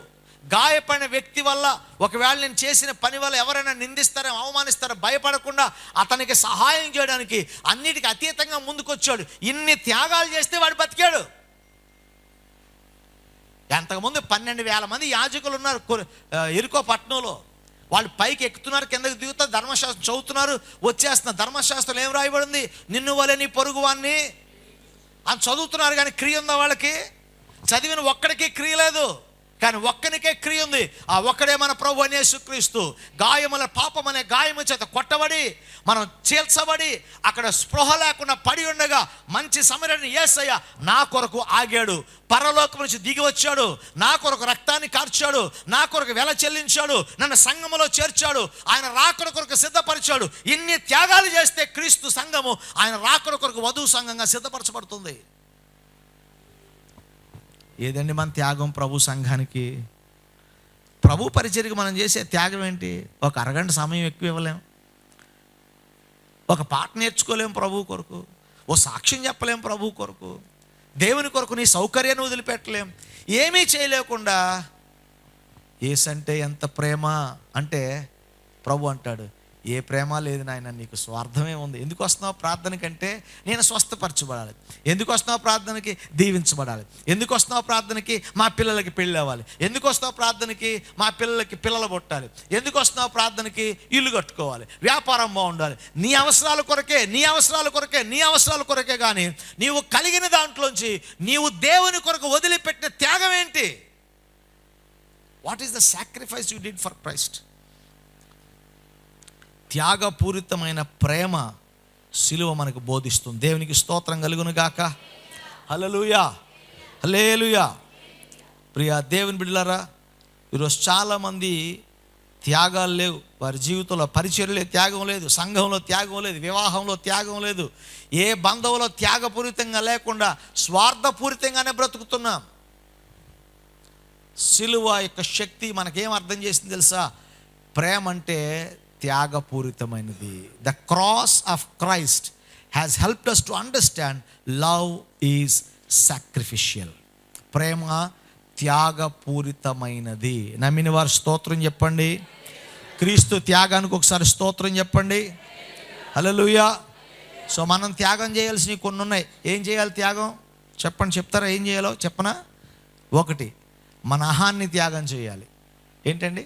గాయపడిన వ్యక్తి వల్ల ఒకవేళ నేను చేసిన పని వల్ల ఎవరైనా నిందిస్తారో అవమానిస్తారో భయపడకుండా అతనికి సహాయం చేయడానికి అన్నిటికీ అతీతంగా ముందుకొచ్చాడు. ఇన్ని త్యాగాలు చేస్తే వాడు బతికాడు. అంతకుముందు 12,000 మంది యాజకులు ఉన్నారు యెరికో పట్టణంలో. వాళ్ళు పైకి ఎక్కుతున్నారు, కిందకి దిగుతారు, ధర్మశాస్త్రం చదువుతున్నారు, వచ్చేస్తున్నారు. ధర్మశాస్త్రం ఏం రాయబడింది? నిన్ను వలె నీ పొరుగువాన్ని అని చదువుతున్నారు, కానీ క్రియ ఉందా వాళ్ళకి? చదివిన ఒక్కడికి క్రియ లేదు, కానీ ఒక్కనికే క్రియ ఉంది. ఆ ఒక్కడే మన ప్రభు అయిన యేసుక్రీస్తు. గాయముల పాపం అనే గాయము చేత కొట్టబడి మనం చీల్చబడి అక్కడ స్పృహ లేకుండా పడి ఉండగా మంచి సమరయుని యేసయ్య నా కొరకు ఆగాడు, పరలోకం నుంచి దిగి వచ్చాడు, నా కొరకు రక్తాన్ని కార్చాడు, నా కొరకు వెల చెల్లించాడు, నన్ను సంఘములో చేర్చాడు, ఆయన రాకడ కొరకు సిద్ధపరిచాడు. ఇన్ని త్యాగాలు చేస్తే క్రీస్తు సంఘము ఆయన రాకడ కొరకు వధువు సంఘంగా సిద్ధపరచబడుతుంది. ఏదండి మన త్యాగం ప్రభు సంఘానికి? ప్రభు పరిచర్యకు మనం చేసే త్యాగం ఏంటి? ఒక అరగంట సమయం ఎక్కువ ఇవ్వలేం, ఒక పాట నేర్చుకోలేం ప్రభు కొరకు, ఓ సాక్ష్యం చెప్పలేం ప్రభు కొరకు, దేవుని కొరకు నీ సౌకర్యాన్ని వదిలిపెట్టలేం, ఏమీ చేయలేకుండా యేసంటే ఎంత ప్రేమ అంటే ప్రభు అంటాడు, ఏ ప్రేమ లేదు నాయన, నీకు స్వార్థమే ఉంది. ఎందుకు వస్తున్నావు ప్రార్థనకంటే? నేను స్వస్థపరచబడాలి. ఎందుకు వస్తున్నావు ప్రార్థనకి? దీవించబడాలి. ఎందుకు వస్తున్నావు ప్రార్థనకి? మా పిల్లలకి పెళ్ళి అవ్వాలి. ఎందుకు వస్తున్నావు ప్రార్థనకి? మా పిల్లలకి పిల్లలు పుట్టాలి. ఎందుకు వస్తున్నావు ప్రార్థనకి? ఇల్లు కట్టుకోవాలి, వ్యాపారం బాగుండాలి. నీ అవసరాల కొరకే, నీ అవసరాల కొరకే, నీ అవసరాల కొరకే. కానీ నీవు కలిగిన దాంట్లోంచి నీవు దేవుని కొరకు వదిలిపెట్టిన త్యాగం ఏంటి? What is the sacrifice you did for Christ? త్యాగపూరితమైన ప్రేమ సిలువ మనకు బోధిస్తుంది. దేవునికి స్తోత్రం కలుగును గాక. హల్లెలూయా, హల్లెలూయా. ప్రియా దేవుని బిడ్డలారా, ఈరోజు చాలామంది త్యాగాలు లేవు వారి జీవితంలో. పరిచర్యలో త్యాగం లేదు, సంఘంలో త్యాగం లేదు, వివాహంలో త్యాగం లేదు, ఏ బంధంలో త్యాగపూరితంగా లేకుండా స్వార్థపూరితంగానే బ్రతుకుతున్నాం. సిలువ యొక్క శక్తి మనకేం అర్థం చేసింది తెలుసా? ప్రేమ అంటే త్యాగపూరితమైనది. The cross of Christ has helped us to understand love is sacrificial. ప్రేమ త్యాగపూరితమైనది. నమ్మిన వారు స్తోత్రం చెప్పండి. క్రీస్తు త్యాగానికి ఒకసారి స్తోత్రం చెప్పండి. హల్లెలూయా. సో మనం త్యాగం చేయాల్సినవి కొన్ని ఉన్నాయి. ఏం చేయాలి త్యాగం? చెప్పండి, చెప్తారా ఏం చేయాలో? చెప్పనా? 1, మన అహాన్ని త్యాగం చేయాలి. ఏంటండి?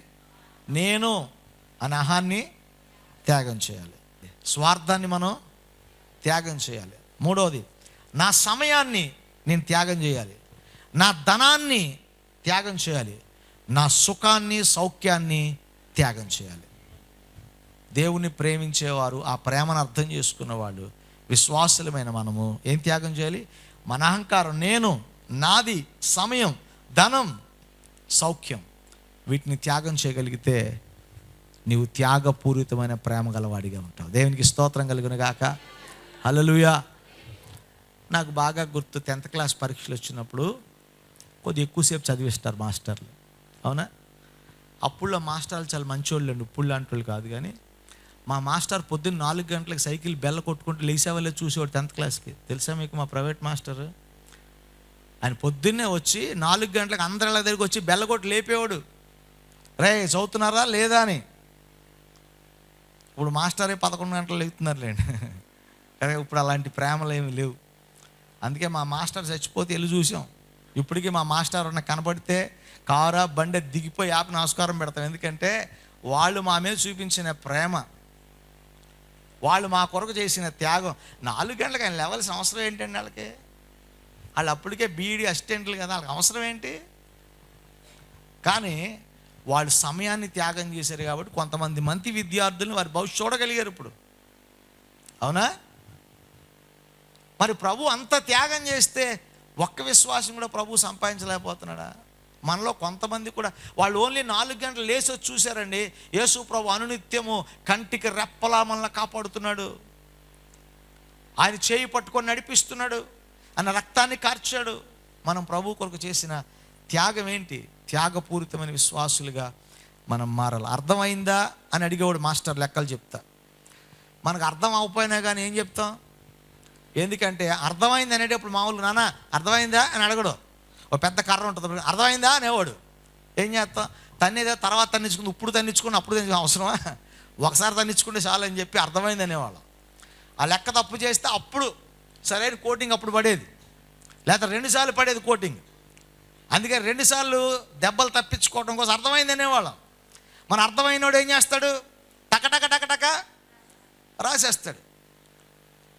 నేను అనే అహాన్ని త్యాగం చేయాలి. స్వార్థాన్ని మనం త్యాగం చేయాలి. 3వది, నా సమయాన్ని నేను త్యాగం చేయాలి, నా ధనాన్ని త్యాగం చేయాలి, నా సుఖాన్ని సౌఖ్యాన్ని త్యాగం చేయాలి. దేవుణ్ణి ప్రేమించేవారు, ఆ ప్రేమను అర్థం చేసుకున్నవాళ్ళు, విశ్వాసులమైన మనము ఏం త్యాగం చేయాలి? మన అహంకారం, నేను, నాది, సమయం, ధనం, సౌఖ్యం, వీటిని త్యాగం చేయగలిగితే నీవు త్యాగపూరితమైన ప్రేమ గలవాడిగా ఉంటావు. దేవునికి స్తోత్రం కలుగును గాక. హల్లెలూయా. నాకు బాగా గుర్తు, 10th క్లాస్ పరీక్షలు వచ్చినప్పుడు కొద్దిగా ఎక్కువసేపు చదివిస్తారు మాస్టర్లు, అవునా? అప్పుడులో మాస్టర్లు చాలా మంచోళ్ళు అండి, ఇప్పుడు లాంటి వాళ్ళు కాదు. కానీ మా మాస్టర్ పొద్దున్న 4 గంటలకు సైకిల్ బెల్ల కొట్టుకుంటూ లేసేవాళ్ళే చూసేవాడు 10th క్లాస్కి. తెలుసా మీకు? మా ప్రైవేట్ మాస్టర్ ఆయన పొద్దున్నే వచ్చి 4 గంటలకు అందరి దగ్గరికి వచ్చి బెల్ల కొట్టి లేపేవాడు, రే చదువుతున్నారా లేదా అని. ఇప్పుడు మాస్టరే 11 గంటలు లేపుతున్నారులేండి. కానీ ఇప్పుడు అలాంటి ప్రేమలు ఏమి లేవు. అందుకే మా మాస్టర్ చచ్చిపోతే వెళ్ళి చూసాం. ఇప్పటికీ మా మాస్టర్ ఉన్న కనపడితే కారా బండి దిగిపోయి ఆపి నమస్కారం పెడతాం. ఎందుకంటే వాళ్ళు మా మీద చూపించిన ప్రేమ, వాళ్ళు మా కొరకు చేసిన త్యాగం. 4 గంటలకు ఆయన లేవాల్సిన అవసరం ఏంటండి వాళ్ళకి? వాళ్ళు అప్పటికే బీఈడీ అసిస్టెంట్లు కదా, వాళ్ళకి అవసరం ఏంటి? కానీ వాళ్ళు సమయాన్ని త్యాగం చేశారు కాబట్టి కొంతమంది విద్యార్థులను వారి భవిష్యత్తు చూడగలిగారు ఇప్పుడు. అవునా? మరి ప్రభు అంత త్యాగం చేస్తే ఒక్క విశ్వాసం కూడా ప్రభు సంపాదించలేకపోతున్నాడా? మనలో కొంతమంది కూడా వాళ్ళు ఓన్లీ 4 గంటలు లేచి వచ్చి చూశారండి. యేసు ప్రభు అనునిత్యము కంటికి రెప్పలా మనల్ని కాపాడుతున్నాడు, ఆయన చేయి పట్టుకొని నడిపిస్తున్నాడు, ఆయన రక్తాన్ని కార్చాడు. మనం ప్రభు కొరకు చేసిన త్యాగం ఏంటి? త్యాగపూరితమైన విశ్వాసులుగా మనం మారాలి. అర్థమైందా అని అడిగేవాడు మాస్టర్ లెక్కలు చెప్తా. మనకు అర్థం అవ్వకపోయినా కానీ ఏం చెప్తాం? ఎందుకంటే అర్థమైంది అనేటప్పుడు మామూలుగా నాన్న అర్థమైందా అని అడగడు. ఒక పెద్ద కర్ర ఉంటుంది, అర్థమైందా అనేవాడు. ఏం చేస్తాం? తన్నేదా తర్వాత తన్నించుకుని ఇప్పుడు తన్నించుకుని అప్పుడు అవసరమా? ఒకసారి తన్నించుకుంటే చాలు అని చెప్పి అర్థమైంది అనేవాళ్ళం. ఆ లెక్క తప్పు చేస్తే అప్పుడు సరైన కోటింగ్ అప్పుడు పడేది, లేకపోతే 2 సార్లు పడేది కోటింగ్. అందుకని 2 సార్లు దెబ్బలు తప్పించుకోవడం కోసం అర్థమైంది అనేవాళ్ళం. మన అర్థమైనోడు ఏం చేస్తాడు? టక టక టక రాసేస్తాడు.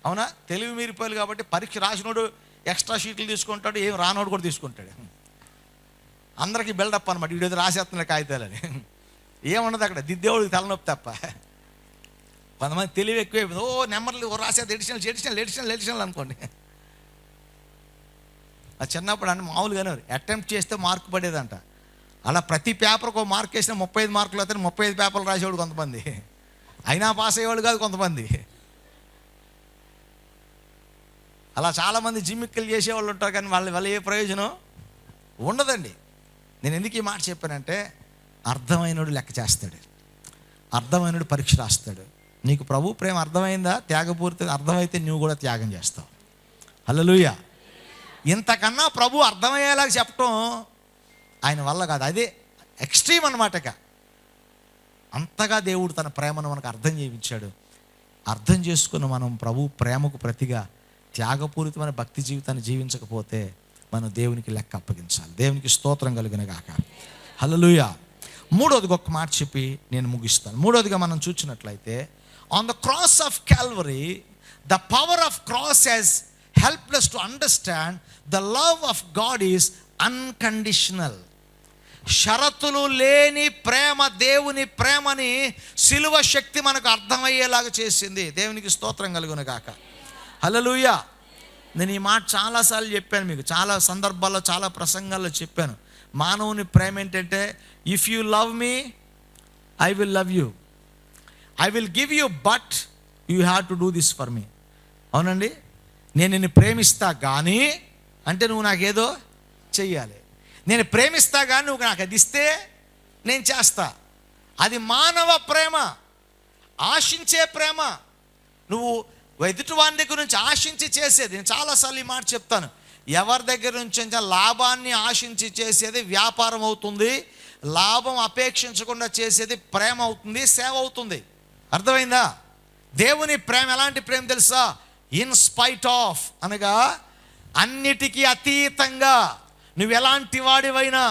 అవునా? తెలివి మీరిపోయాలి కాబట్టి పరీక్ష రాసినోడు ఎక్స్ట్రా షీట్లు తీసుకుంటాడు, ఏం రానోడు కూడా తీసుకుంటాడు. అందరికీ బిల్డప్ అనమాట, వీడేదో రాసేస్తున్నాడు కాగితాలని. ఏముండదు అక్కడ, దిద్దేవాడికి తలనొప్పి తప్ప. కొంతమంది తెలివి ఎక్కువ, నెంబర్లు రాసేది ఎడిషనల్ అనుకోండి. అది చిన్నప్పుడు అంటే మామూలుగానే అటెంప్ట్ చేస్తే మార్కు పడేదంట. అలా ప్రతి పేపర్కి 1 మార్క్ వేసినా 35 మార్కులు అయితే 35 పేపర్లు రాసేవాడు కొంతమంది. అయినా పాస్ అయ్యేవాడు కాదు కొంతమంది. అలా చాలామంది జిమ్మిక్కలు చేసేవాళ్ళు ఉంటారు, కానీ వాళ్ళ ఏ ప్రయోజనం ఉండదండి. నేను ఎందుకు ఈ మాట చెప్పానంటే, అర్థమైనడు లెక్క చేస్తాడు, అర్థమైనడు పరీక్ష రాస్తాడు. నీకు ప్రభు ప్రేమ అర్థమైందా? త్యాగపూరిత అర్థమైతే నువ్వు కూడా త్యాగం చేస్తావు. హల్లెలూయా. ఇంతకన్నా ప్రభు అర్థమయ్యేలాగా చెప్పటం ఆయన వల్ల కాదు, అదే ఎక్స్ట్రీమ్ అన్నమాట. అంతగా దేవుడు తన ప్రేమను మనకు అర్థం చేయించాడు. అర్థం చేసుకుని మనం ప్రభు ప్రేమకు ప్రతిగా త్యాగపూరితమైన భక్తి జీవితాన్ని జీవించకపోతే మనం దేవునికి లెక్క అప్పగించాలి. దేవునికి స్తోత్రం కలుగును గాక. హల్లెలూయా. 3వదిగా ఒక మాట చెప్పి నేను ముగిస్తాను. 3వదిగా మనం చూసినట్లయితే, on the cross of Calvary the power of cross has helped us to understand the love of God is unconditional. షరతులు లేని ప్రేమ, దేవుని ప్రేమని సిలువ శక్తి మనకు అర్థమయ్యేలాగా చేసింది. దేవునికి స్తోత్రం కలుగును గాక. హల్లెలూయా. నేను ఈ మాట చాలాసార్లు చెప్పాను మీకు, చాలా సందర్భాల్లో చాలా ప్రసంగాల్లో చెప్పాను. మానవుని ప్రేమ ఏంటంటే, if you love me I will love you, I will give you, but you have to do this for me. అవునండి, నేను నిన్ను ప్రేమిస్తా కానీ అంటే నువ్వు నాకేదో చెయ్యాలి. నేను ప్రేమిస్తా కానీ నువ్వు నాకు అది ఇస్తే నేను చేస్తా. అది మానవ ప్రేమ, ఆశించే ప్రేమ. నువ్వు ఎదుటి వాని దగ్గర నుంచి ఆశించి చేసేది, నేను చాలాసార్లు ఈ మాట చెప్తాను, ఎవరి దగ్గర నుంచి లాభాన్ని ఆశించి చేసేది వ్యాపారం అవుతుంది, లాభం అపేక్షించకుండా చేసేది ప్రేమ అవుతుంది, సేవ అవుతుంది. అర్థమైందా? దేవుని ప్రేమ ఎలాంటి ప్రేమ తెలుసా? ఇన్ స్పైట్ ఆఫ్ అనగా అన్నిటికీ అతీతంగా, నువ్వు ఎలాంటి వాడివైనా,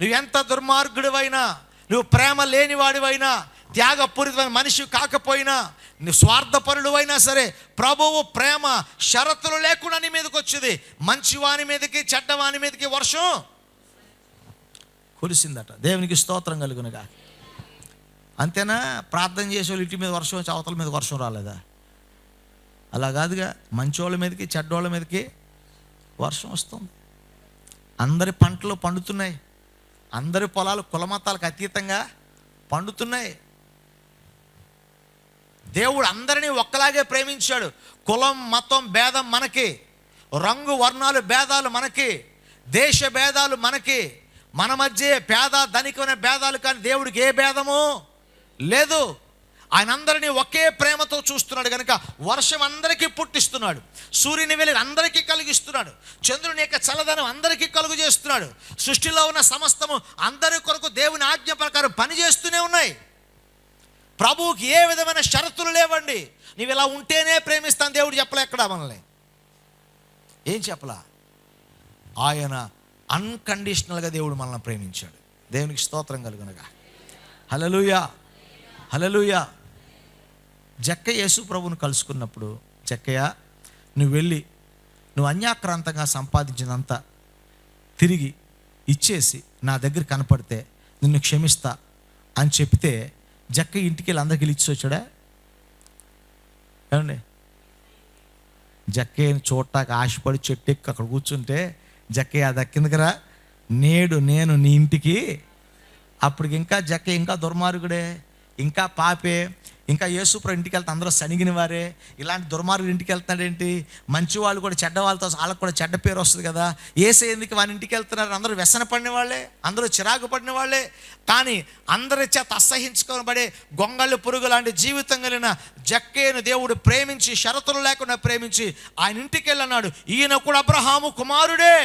నువ్వెంత దుర్మార్గుడివైనా, నువ్వు ప్రేమ లేని వాడివైనా, త్యాగపూరితమైన మనిషి కాకపోయినా, నువ్వు స్వార్థపరుడువైనా సరే, ప్రభువు ప్రేమ షరతులు లేకుండా నీ మీదకి వచ్చింది. మంచివాని మీదకి చెడ్డవాని మీదకి వర్షం కురిసిందట. దేవునికి స్తోత్రం కలుగునుగా. అంతేనా? ప్రార్థన చేసే వాళ్ళు ఇంటి మీద వర్షం వచ్చి అవతల మీద వర్షం రాలేదా? అలా కాదుగా, మంచోళ్ళ మీదకి చెడ్డోళ్ళ మీదకి వర్షం వస్తుంది. అందరి పంటలు పండుతున్నాయి, అందరి పొలాలు కులమతాలకు అతీతంగా పండుతున్నాయి. దేవుడు అందరినీ ఒక్కలాగే ప్రేమించాడు. కులం మతం భేదం మనకి, రంగు వర్ణాలు భేదాలు మనకి, దేశ భేదాలు మనకి, మన మధ్య పేద ధనికమైన భేదాలు, కానీ దేవుడికి ఏ భేదము లేదు. ఆయన అందరినీ ఒకే ప్రేమతో చూస్తున్నాడు కనుక వర్షం అందరికీ పుట్టిస్తున్నాడు, సూర్యుని వెలుగు అందరికీ కలిగిస్తున్నాడు, చంద్రుని యొక్క చల్లదనం అందరికీ కలుగు చేస్తున్నాడు. సృష్టిలో ఉన్న సమస్తము అందరి కొరకు దేవుని ఆజ్ఞ ప్రకారం పనిచేస్తూనే ఉన్నాయి. ప్రభువుకి ఏ విధమైన షరతులు లేవండి. నీవు ఇలా ఉంటేనే ప్రేమిస్తాను దేవుడు చెప్పలే ఎక్కడా మనల్ని. ఏం చెప్పలా? ఆయన అన్కండిషనల్గా దేవుడు మనల్ని ప్రేమించాడు. దేవునికి స్తోత్రం కలుగునగా. హల్లెలూయా, హల్లెలూయా. జక్కయ్య యేసు ప్రభువును కలుసుకున్నప్పుడు, జక్కయ్య నువ్వు వెళ్ళి నువ్వు అన్యాక్రాంతంగా సంపాదించినంత తిరిగి ఇచ్చేసి నా దగ్గర కనపడితే నిన్ను క్షమిస్తా అని చెప్తే జక్కయ్య ఇంటికి వెళ్ళి అందరికి ఇచ్చి వచ్చాడా? ఏమండి, జక్కయ్యని చూడటానికి ఆశపడి చెట్టు ఎక్కి అక్కడ కూర్చుంటే జక్కయ్య దక్కిందికరా, నేడు నేను నీ ఇంటికి. అప్పటికి ఇంకా జక్కయ్య ఇంకా దుర్మార్గుడే, ఇంకా పాపే, ఇంకా యేసుప్రభు ఇంటికి వెళ్తే అందరూ సనిగిన వారే. ఇలాంటి దుర్మార్గుడు ఇంటికి వెళ్తున్నాడేంటి? మంచి వాళ్ళు కూడా చెడ్డ వాళ్ళతో వాళ్ళకు కూడా చెడ్డ పేరు వస్తుంది కదా. ఏసే ఎందుకు వాని ఇంటికి వెళ్తున్నారు? అందరూ వ్యసన పడిన వాళ్ళే, అందరూ చిరాకు పడిన వాళ్ళే. కానీ అందరి చేత అసహించుకోబడే గొంగళ్ళు పురుగు లాంటి జీవితం కలిగిన జక్కయ్యను దేవుడు ప్రేమించి, షరతులు లేకుండా ప్రేమించి ఆయన ఇంటికి వెళ్ళన్నాడు. ఈయన కూడా అబ్రహాము కుమారుడే.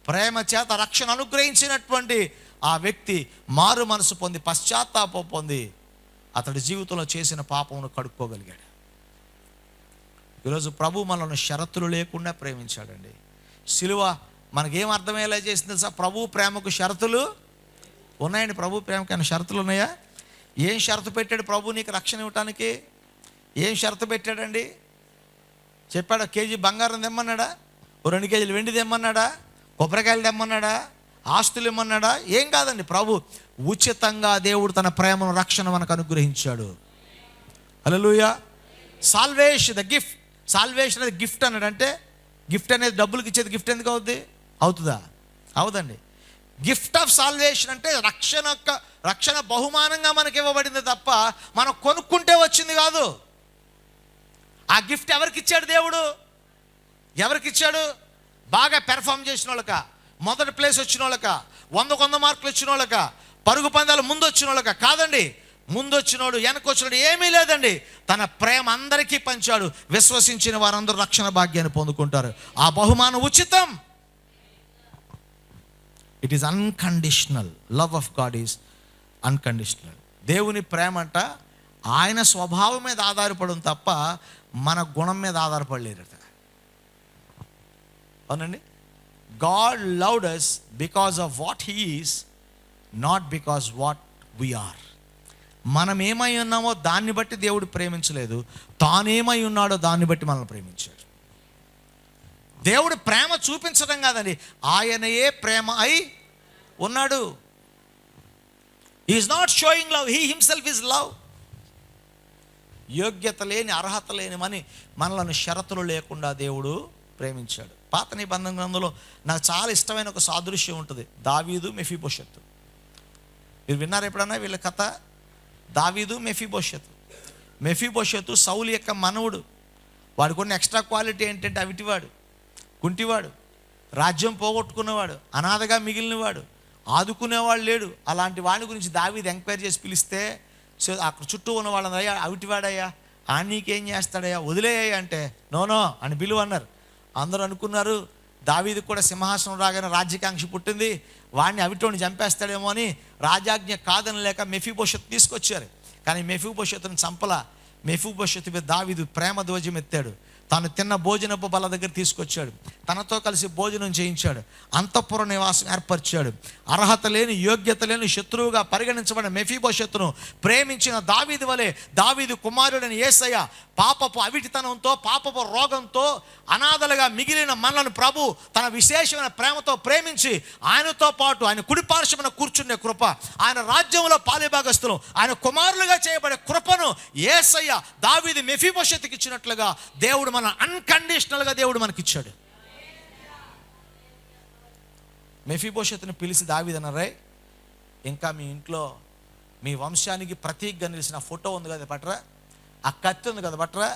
ప్రేమ చేత రక్షణ అనుగ్రహించినటువంటి ఆ వ్యక్తి మారు మనసు పొంది, పశ్చాత్తాపం పొంది అతడి జీవితంలో చేసిన పాపమును కడుక్కోగలిగాడు. ఈరోజు ప్రభు మనల్ని షరతులు లేకుండా ప్రేమించాడండి. సిలువ మనకేం అర్థమయ్యేలా చేసింది తెలుసా? ప్రభు ప్రేమకు షరతులు ఉన్నాయండి. ప్రభు ప్రేమకైనా షరతులు ఉన్నాయా? ఏం షరతు పెట్టాడు ప్రభు నీకు రక్షణ ఇవ్వటానికి? ఏం షరతు పెట్టాడండి? చెప్పాడు, కేజీ బంగారం తెమ్మన్నాడా? ఓ 2 కేజీలు వెండి తెమ్మన్నాడా? కొబ్బరికాయలు తెమ్మన్నాడా? ఆస్తులు ఇమ్మన్నాడా? ఏం కాదండి. ప్రభు ఉచితంగా దేవుడు తన ప్రేమను, రక్షణ మనకు అనుగ్రహించాడు. Hallelujah. Salvation, the gift. Salvation అనేది గిఫ్ట్ అన్నాడు. అంటే గిఫ్ట్ అనేది డబ్బులకి ఇచ్చేది గిఫ్ట్ ఎందుకు అవుద్ది? అవుతుందా? అవదండి. గిఫ్ట్ ఆఫ్ సాల్వేషన్ అంటే రక్షణ బహుమానంగా మనకి ఇవ్వబడింది తప్ప మనం కొనుక్కుంటే వచ్చింది కాదు. ఆ గిఫ్ట్ ఎవరికి ఇచ్చాడు దేవుడు? ఎవరికి ఇచ్చాడు? బాగా పెర్ఫామ్ చేసిన వాళ్ళక, మొదటి ప్లేస్ వచ్చిన వాళ్ళక, 100 మార్కులు వచ్చిన వాళ్ళక, పరుగు పందాలు ముందు వచ్చిన వాళ్ళక కాదండి. ముందు వచ్చినోడు, వెనక వచ్చినోడు ఏమీ లేదండి. తన ప్రేమ అందరికీ పంచాడు. విశ్వసించిన వారందరూ రక్షణ భాగ్యాన్ని పొందుకుంటారు. ఆ బహుమానం ఉచితం. It is unconditional. Love of God is unconditional. దేవుని ప్రేమ అంట ఆయన స్వభావం మీద ఆధారపడం తప్ప మన గుణం మీద ఆధారపడలేరట. అవునండి. God loved us because of what he is, not because what we are. మనం ఏమై ఉన్నామో దాన్ని బట్టి దేవుడు ప్రేమించలేదు, తానేమై ఉన్నాడో దాన్ని బట్టి మనల్ని ప్రేమించాడు. దేవుడు ప్రేమ చూపించడం కాదండి, ఆయనయే ప్రేమ అయి ఉన్నాడు. He is not showing love, he himself is love. యోగ్యత లేని, అర్హత లేని మనలను షరతులు లేకుండా దేవుడు ప్రేమించాడు. పాత నిబంధన గ్రంథంలో నాకు చాలా ఇష్టమైన ఒక సాదృశ్యం ఉంటుంది. దావీదు, మెఫీబోషెతు. మీరు విన్నారు ఎప్పుడన్నా వీళ్ళ కథ? దావీదు, మెఫీబోషెతు. మెఫీబోషెతు సౌలు యొక్క మనవుడు. వాడికి కొన్ని ఎక్స్ట్రా క్వాలిటీ ఏంటంటే అవిటివాడు, కుంటివాడు, రాజ్యం పోగొట్టుకున్నవాడు, అనాథగా మిగిలినవాడు, ఆదుకునేవాడు లేడు. అలాంటి వాడి గురించి దావీదు ఎంక్వైరీ చేసి పిలిస్తే అక్కడ చుట్టూ ఉన్న వాళ్ళని, అయ్యా అవిటివాడయ్యా, ఆ నీకేం చేస్తాడయ్యా, వదిలేయ్యా అంటే నో అని పిలువ అన్నారు. అందరూ అనుకున్నారు దావీదు కూడా సింహాసనం రాగానే రాజ్యకాంక్ష పుట్టింది, వాడిని అవిటోని చంపేస్తాడేమో అని రాజాజ్ఞ కాదని లేక మెఫీబోషెతు తీసుకొచ్చారు. కానీ మెఫీబోషెతుని చంపలా. మెఫీబోషెతు మీద దావీదు ప్రేమ ధ్వజం ఎత్తాడు. తాను తిన్న భోజనపు బల్ల దగ్గర తీసుకొచ్చాడు, తనతో కలిసి భోజనం చేయించాడు, అంతఃపుర నివాసం ఏర్పరిచాడు. అర్హత లేని, యోగ్యత లేని శత్రువుగా పరిగణించబడిన మెఫీబోషెతును ప్రేమించిన దావీదు వలె దావీదు కుమారుడని యేసయ్య పాపపు అవిటితనంతో, పాపపు రోగంతో అనాథలుగా మిగిలిన మనలను ప్రభు తన విశేషమైన ప్రేమతో ప్రేమించి ఆయనతో పాటు ఆయన కుడిపార్శ్వమున కూర్చునే కృప, ఆయన రాజ్యంలో పాలిభాగస్తులు, ఆయన కుమారులుగా చేయబడే కృపను యేసయ్య దావీదు మెఫీబోషెతుకి ఇచ్చినట్లుగా దేవుడు మన అన్కండిషనల్గా దేవుడు మనకిచ్చాడు. మెఫీబోషెతుని పిలిచి దావీదు అన్నారే, ఇంకా మీ ఇంట్లో మీ వంశానికి ప్రతీకగా నిలిచిన ఫోటో ఉంది కదా పట్రా, ఆ కత్తి ఉంది కదా పట్రా,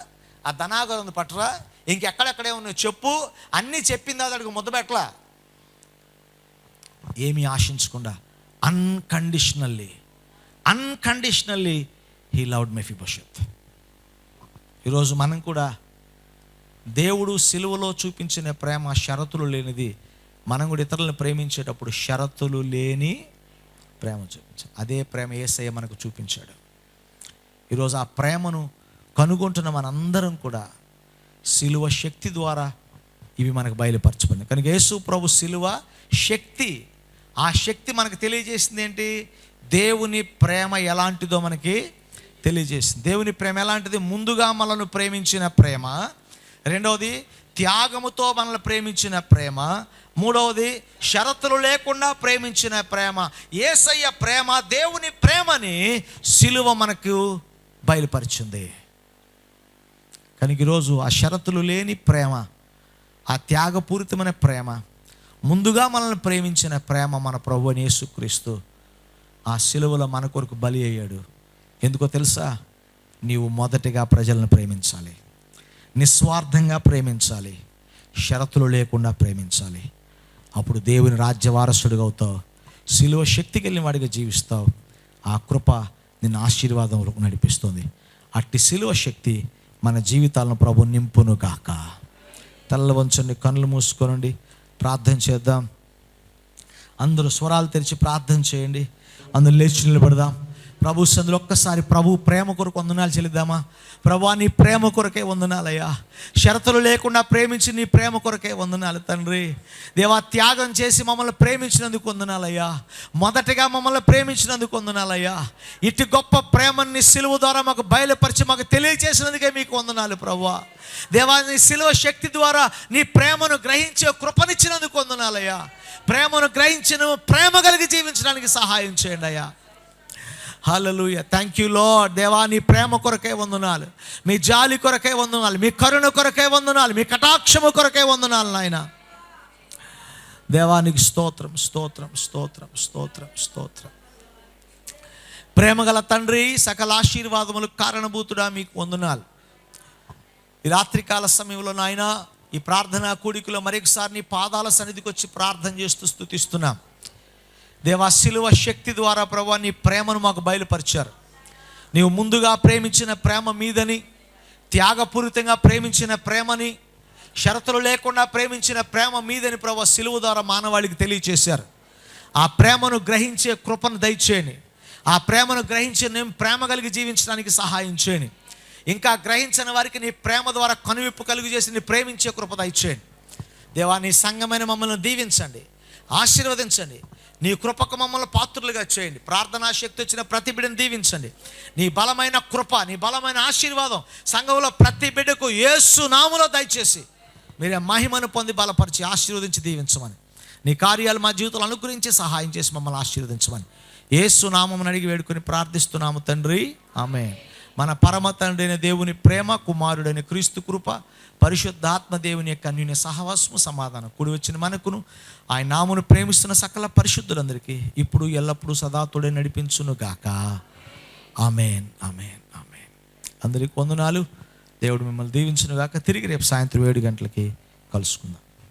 ఆ ధనాగరం ఉంది పట్రా, ఇంకెక్కడెక్కడే ఉన్నాయో చెప్పు. అన్నీ చెప్పింది అతడికి ముద్ద పెట్టలా, ఏమీ ఆశించకుండా అన్కండిషనల్లీ హీ లవ్డ్ మెఫీబోషెత్. ఈరోజు మనం కూడా దేవుడు సిలువలో చూపించిన ప్రేమ షరతులు లేనిది. మనం కూడా ఇతరులను ప్రేమించేటప్పుడు షరతులు లేని ప్రేమ చూపించాం. అదే ప్రేమ యేసయ్య మనకు చూపించాడు. ఈరోజు ఆ ప్రేమను కనుగొంటున్న మనందరం కూడా సిలువ శక్తి ద్వారా ఇవి మనకు బయలుపరచబడింది. కనుక యేసు ప్రభు సిలువ శక్తి, ఆ శక్తి మనకు తెలియజేసింది ఏంటి? దేవుని ప్రేమ ఎలాంటిదో మనకి తెలియజేసింది. దేవుని ప్రేమ ఎలాంటిది? ముందుగా మనల్ని ప్రేమించిన ప్రేమ. రెండవది, త్యాగముతో మనల్ని ప్రేమించిన ప్రేమ. మూడవది, షరతులు లేకుండా ప్రేమించిన ప్రేమ. యేసయ్య ప్రేమ, దేవుని ప్రేమని సిలువ మనకు బయలుపరిచింది. కనుక ఈరోజు ఆ షరతులు లేని ప్రేమ, ఆ త్యాగపూరితమైన ప్రేమ, ముందుగా మనల్ని ప్రేమించిన ప్రేమ మన ప్రభువైన యేసుక్రీస్తు ఆ సిలువలో మన కొరకు బలి అయ్యాడు. ఎందుకో తెలుసా? నీవు మొదటిగా ప్రజలను ప్రేమించాలి, నిస్వార్థంగా ప్రేమించాలి, షరతులు లేకుండా ప్రేమించాలి. అప్పుడు దేవుని రాజ్య వారసుడిగా అవుతావు, సిలువ శక్తికి వెళ్ళిన వాడిగా జీవిస్తావు. ఆ కృప నిన్ను ఆశీర్వాదంలోకి నడిపిస్తుంది. అట్టి సిలువ శక్తి మన జీవితాలను ప్రభు నింపును గాక. తలలు వంచండి, కళ్ళు మూసుకోనండి, ప్రార్థన చేద్దాం. అందరూ స్వరాలు తెరిచి ప్రార్థన చేయండి. అందరూ లేచి నిలబడదాం. ప్రభు సందులో ఒక్కసారి ప్రభు ప్రేమ కొరకు వందనాలు చెల్లిద్దామా? ప్రభా, నీ ప్రేమ కొరకే వందనాలయ్యా. షరతులు లేకుండా ప్రేమించి నీ ప్రేమ కొరకే వందనాలు తండ్రి. దేవా, త్యాగం చేసి మమ్మల్ని ప్రేమించినందుకు వందనాలయ్యా. మొదటగా మమ్మల్ని ప్రేమించినందుకు వందనాలయ్యా. ఇటు గొప్ప ప్రేమని సిలువ ద్వారా మాకు బయలుపరిచి మాకు తెలియజేసినందుకే మీకు వందనాలు ప్రభువా. దేవా, నీ సిలువ శక్తి ద్వారా నీ ప్రేమను గ్రహించే కృపనిచ్చినందుకు వందనాలయ్యా. ప్రేమను గ్రహించిన ప్రేమ కలిగి జీవించడానికి సహాయం చేయండి అయ్యా. హల్లెలూయా. Thank you lord. దేవా, నీ ప్రేమ కొరకే వందనాలు, మీ జాలి కొరకే వందనాలు, మీ కరుణ కొరకే వందనాలు, మీ కటాక్షము కొరకే వందనాలు నాయన. దేవానికి స్తోత్రం, స్తోత్రం, స్తోత్రం, స్తోత్రం, స్తోత్రం. ప్రేమగల తండ్రి, సకల ఆశీర్వాదములకు కారణభూతుడా మీకు వందనాలు. ఈ రాత్రికాల సమయంలో నాయన, ఈ ప్రార్థనా కూడికలో మరొకసారి నీ పాదాల సన్నిధికి వచ్చి ప్రార్థన చేస్తూ స్తుతిస్తున్నాం. దేవా, సిలువ శక్తి ద్వారా ప్రభువా నీ ప్రేమను మాకు బయలుపరిచారు. నీవు ముందుగా ప్రేమించిన ప్రేమ మీదని, త్యాగపూరితంగా ప్రేమించిన ప్రేమని, షరతులు లేకుండా ప్రేమించిన ప్రేమ మీదని ప్రభువా సిలువ ద్వారా మానవాళికి తెలియచేశారు. ఆ ప్రేమను గ్రహించే కృపను దయచేయండి. ఆ ప్రేమను గ్రహించి నేను ప్రేమ కలిగి జీవించడానికి సహాయం చేయండి. ఇంకా గ్రహించిన వారికి నీ ప్రేమ ద్వారా కనువిప్పు కలుగు చేసి నీ ప్రేమించే కృప దయచేయండి. దేవా, నీ సంఘమైన మమ్మల్ని దీవించండి, ఆశీర్వదించండి. నీ కృపకు మమ్మల్ని పాత్రులుగా చేయండి. ప్రార్థనా శక్తి వచ్చిన ప్రతి బిడ్డను దీవించండి. నీ బలమైన కృప, నీ బలమైన ఆశీర్వాదం సంఘంలో ప్రతి బిడ్డకు యేసు నామములో దయచేసి మీరే మహిమను పొంది బలపరిచి ఆశీర్వదించి దీవించమని, నీ కార్యాలు మా జీవితంలో అనుగ్రహించి సహాయం చేసి మమ్మల్ని ఆశీర్వదించమని యేసు నామమును అడిగి వేడుకొని ప్రార్థిస్తున్నాము తండ్రి, ఆమేన్. మన పరమ తండ్రి అయిన దేవుని ప్రేమ, కుమారుడైన క్రీస్తు కృప, పరిశుద్ధాత్మ దేవుని యొక్క అన్యోన్య సహవాసము, సమాధానం కూడి వచ్చిన మనకును ఆయన నామమును ప్రేమిస్తున్న సకల పరిశుద్ధులందరికీ ఇప్పుడు ఎల్లప్పుడూ సదా తోడే నడిపించును గాక. ఆమేన్, ఆమేన్, ఆమేన్. అందరికీ వందనాలు. దేవుడు మిమ్మల్ని దీవించును గాక. తిరిగి రేపు సాయంత్రం 7 గంటలకి కలుసుకుందాం.